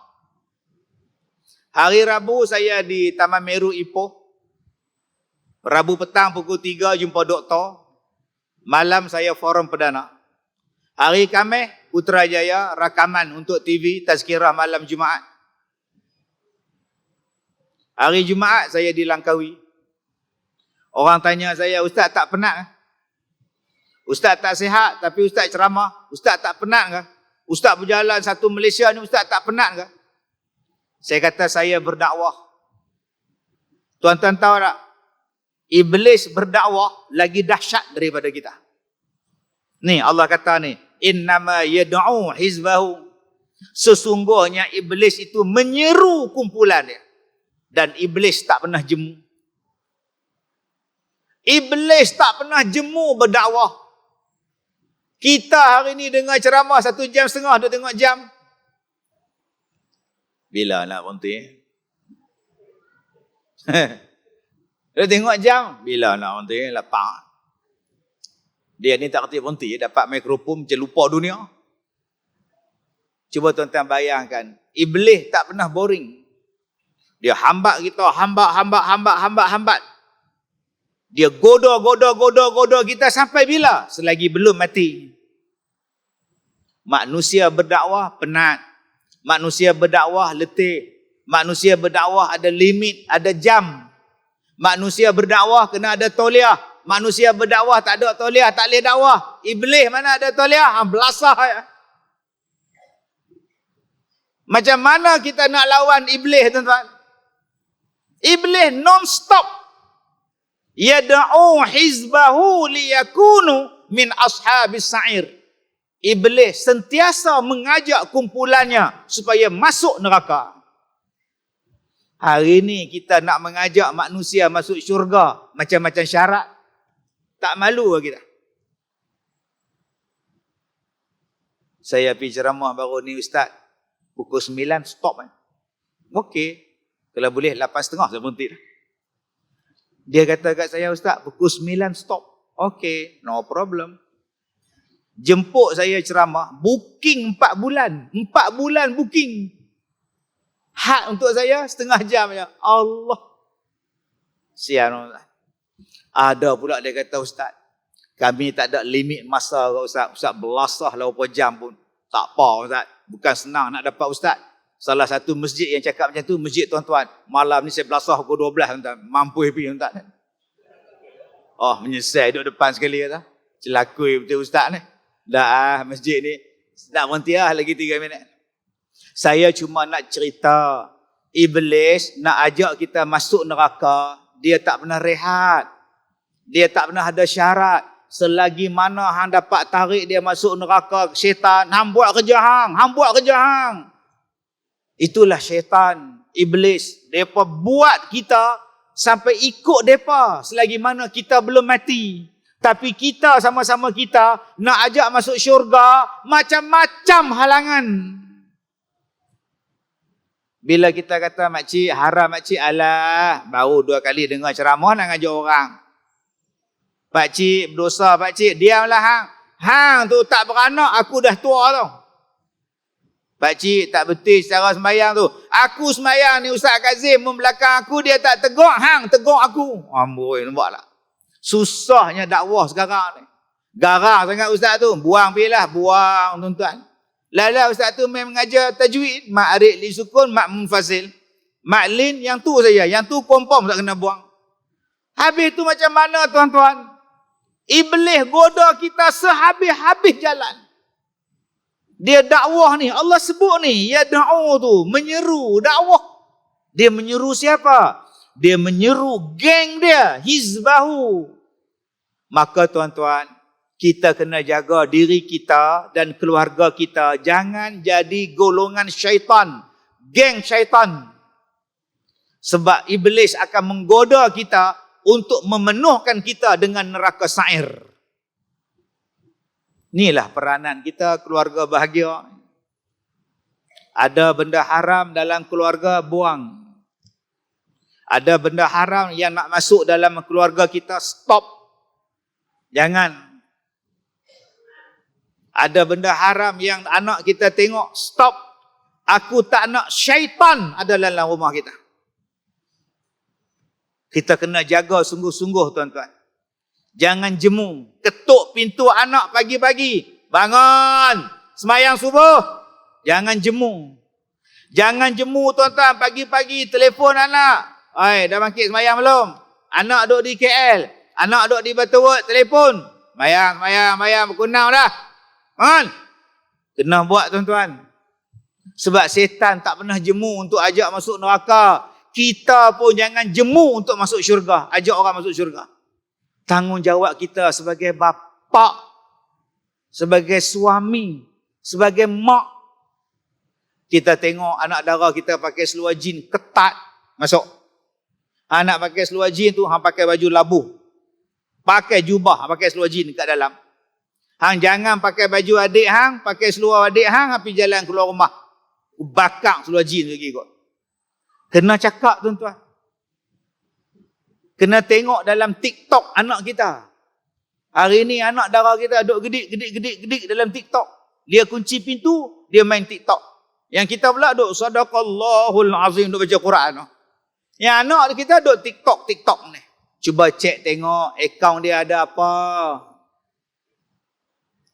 Hari Rabu saya di Taman Meru Ipoh. Rabu petang pukul 3 jumpa doktor. Malam saya forum perdana. Hari Khamis, Putrajaya, rakaman untuk TV, tazkirah malam Jumaat. Hari Jumaat, saya di Langkawi. Orang tanya saya, Ustaz tak penat ke? Ustaz tak sihat, tapi Ustaz ceramah. Ustaz tak penat ke? Ustaz berjalan satu Malaysia ni, Ustaz tak penat ke? Saya kata saya berdakwah. Tuan-tuan tahu tak? Iblis berdakwah lagi dahsyat daripada kita. Ni Allah kata ni, innama yad'u hizbahu. Sesungguhnya iblis itu menyeru kumpulan dia. Dan iblis tak pernah jemu. Iblis tak pernah jemu berdakwah. Kita hari ni dengar ceramah 1 jam setengah, duk tengok jam. Bila nak berhenti? Dia tengok jam. Bila nak berhenti? Lapar. Dia ni tak kerti berhenti. Dapat mikrofon macam lupa dunia. Cuba tuan-tuan bayangkan. Iblis tak pernah boring. Dia hambat kita. Hambat. Dia goda kita sampai bila? Selagi belum mati. Manusia berdakwah penat. Manusia berdakwah letih. Manusia berdakwah ada limit, ada jam. Manusia berdakwah kena ada tauliah. Manusia berdakwah tak ada tauliah, tak boleh dakwah. Iblis mana ada tauliah? Belasah ya. Macam mana kita nak lawan iblis, tuan-tuan? Iblis non-stop. Yad'u hizbahu liyakunu min ashabis sa'ir. Iblis sentiasa mengajak kumpulannya supaya masuk neraka. Hari ni kita nak mengajak manusia masuk syurga, macam-macam syarat. Tak malu ke kita? Saya pergi ceramah baru ni, Ustaz. Pukul 9 stop. Okey. Kalau boleh 8.30 saya berhenti dah. Dia kata kat saya, Ustaz, pukul 9 stop. Okey, no problem. Jemput saya ceramah, booking 4 bulan. 4 bulan booking. Had untuk saya setengah jam je. Allah. Sian Ustaz. Ada pula dia kata, Ustaz, kami tak ada limit masa ke Ustaz. Ustaz belasah lah berapa jam pun. Tak apa Ustaz. Bukan senang nak dapat Ustaz. Salah satu masjid yang cakap macam tu, masjid tuan-tuan. Malam ni saya belasah pukul 12 tuan-tuan. Mampu pergi tuan-tuan. Oh, menyesal duduk depan sekali kata. Celakui betul Ustaz ni. Dah masjid ni. Nak berhenti lah lagi 3 minit. Saya cuma nak cerita. Iblis nak ajak kita masuk neraka. Dia tak pernah rehat. Dia tak pernah ada syarat. Selagi mana hang dapat tarik dia masuk neraka syaitan. Hang buat kerja hang. Hang buat kerja hang. Itulah syaitan, iblis. Mereka buat kita sampai ikut mereka selagi mana kita belum mati. Tapi kita sama-sama kita nak ajak masuk syurga, macam-macam halangan. Bila kita kata makcik, haram makcik, alah, baru 2 kali dengar ceramah nak ngajak orang. Pakcik, berdosa pakcik, diamlah hang. Hang tu tak beranak, aku dah tua tau. Pakcik tak betul secara sembahyang tu. Aku sembahyang ni Ustaz Kazim membelakang aku, dia tak tegur, hang tegur aku. Amboi, nampaklah. Susahnya dakwah sekarang ni. Garang sangat Ustaz tu. Buang pergilah, buang tuan-tuan. Lala Ustaz tu main mengajar tajwid, ma'arik li sukun, mak munfasil. Maklin yang tu saja, yang tu pom-pom tak kena buang. Habis tu macam mana tuan-tuan? Iblis goda kita sehabis-habis jalan. Dia dakwah ni, Allah sebut ni, ya da'u tu, menyeru dakwah. Dia menyeru siapa? Dia menyeru geng dia, hizbahu. Maka tuan-tuan, kita kena jaga diri kita dan keluarga kita. Jangan jadi golongan syaitan, geng syaitan. Sebab iblis akan menggoda kita untuk memenuhkan kita dengan neraka sa'ir. Inilah peranan kita, keluarga bahagia. Ada benda haram dalam keluarga, buang. Ada benda haram yang nak masuk dalam keluarga kita, stop. Jangan. Ada benda haram yang anak kita tengok, stop. Aku tak nak syaitan ada dalam rumah kita. Kita kena jaga sungguh-sungguh tuan-tuan. Jangan jemu. Ketuk pintu anak pagi-pagi. Bangun. Semayang subuh. Jangan jemu. Jangan jemu tuan-tuan. Pagi-pagi telefon anak. Oi, dah bangkit semayang belum? Anak duduk di KL. Anak duduk di Butterworth. Telefon. Semayang. Berkunang dah. Bangun. Kena buat tuan-tuan. Sebab setan tak pernah jemu untuk ajak masuk neraka. Kita pun jangan jemu untuk masuk syurga. Ajak orang masuk syurga. Tanggungjawab kita sebagai bapa, sebagai suami, sebagai mak. Kita tengok anak dara kita pakai seluar jin ketat, masuk. Anak pakai seluar jin tu, hang pakai baju labuh. Pakai jubah, pakai seluar jin kat dalam. Hang jangan pakai baju adik hang, pakai seluar adik hang, tapi jalan keluar rumah. Bakar seluar jin lagi kot. Kena cakap tuan-tuan. Kena tengok dalam TikTok anak kita. Hari ni anak dara kita duduk gedik dalam TikTok. Dia kunci pintu, dia main TikTok. Yang kita pula duduk sadaqallahul azim, duduk baca Quran. Yang anak kita duduk TikTok ni. Cuba cek tengok akaun dia ada apa.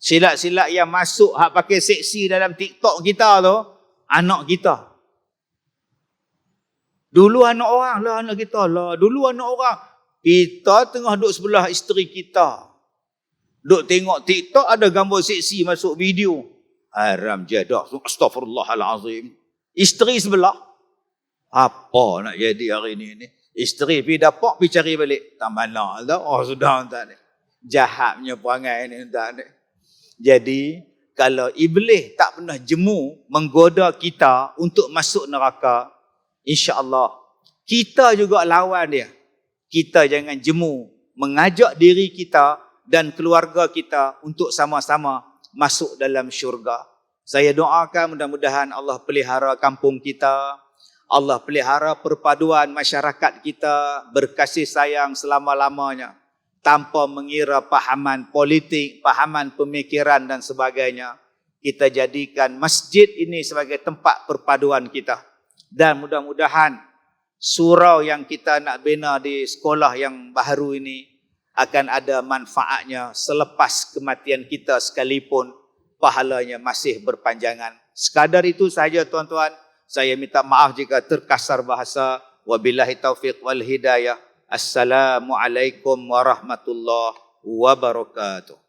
Silat-silat yang masuk hak pakai seksi dalam TikTok kita tu, anak kita. Dulu anak orang lah, anak kita lah. Dulu anak orang. Kita tengah duduk sebelah isteri kita. Duk tengok TikTok ada gambar seksi masuk video. Haram jadah. Astaghfirullahalazim. Isteri sebelah. Apa nak jadi hari ni? Isteri pergi dapat, pergi cari balik. Tak mana dah. Oh sudah tak ni. Jahatnya perangai ni tak ni. Jadi kalau iblis tak pernah jemu menggoda kita untuk masuk neraka, insya-Allah kita juga lawan dia. Kita jangan jemu mengajak diri kita dan keluarga kita untuk sama-sama masuk dalam syurga. Saya doakan mudah-mudahan Allah pelihara kampung kita, Allah pelihara perpaduan masyarakat kita berkasih sayang selama-lamanya tanpa mengira pahaman politik, pahaman pemikiran dan sebagainya. Kita jadikan masjid ini sebagai tempat perpaduan kita. Dan mudah-mudahan surau yang kita nak bina di sekolah yang baru ini akan ada manfaatnya selepas kematian kita sekalipun, pahalanya masih berpanjangan. Sekadar itu sahaja tuan-tuan. Saya minta maaf jika terkasar bahasa. Wabillahi taufiq wal hidayah. Assalamualaikum warahmatullahi wabarakatuh.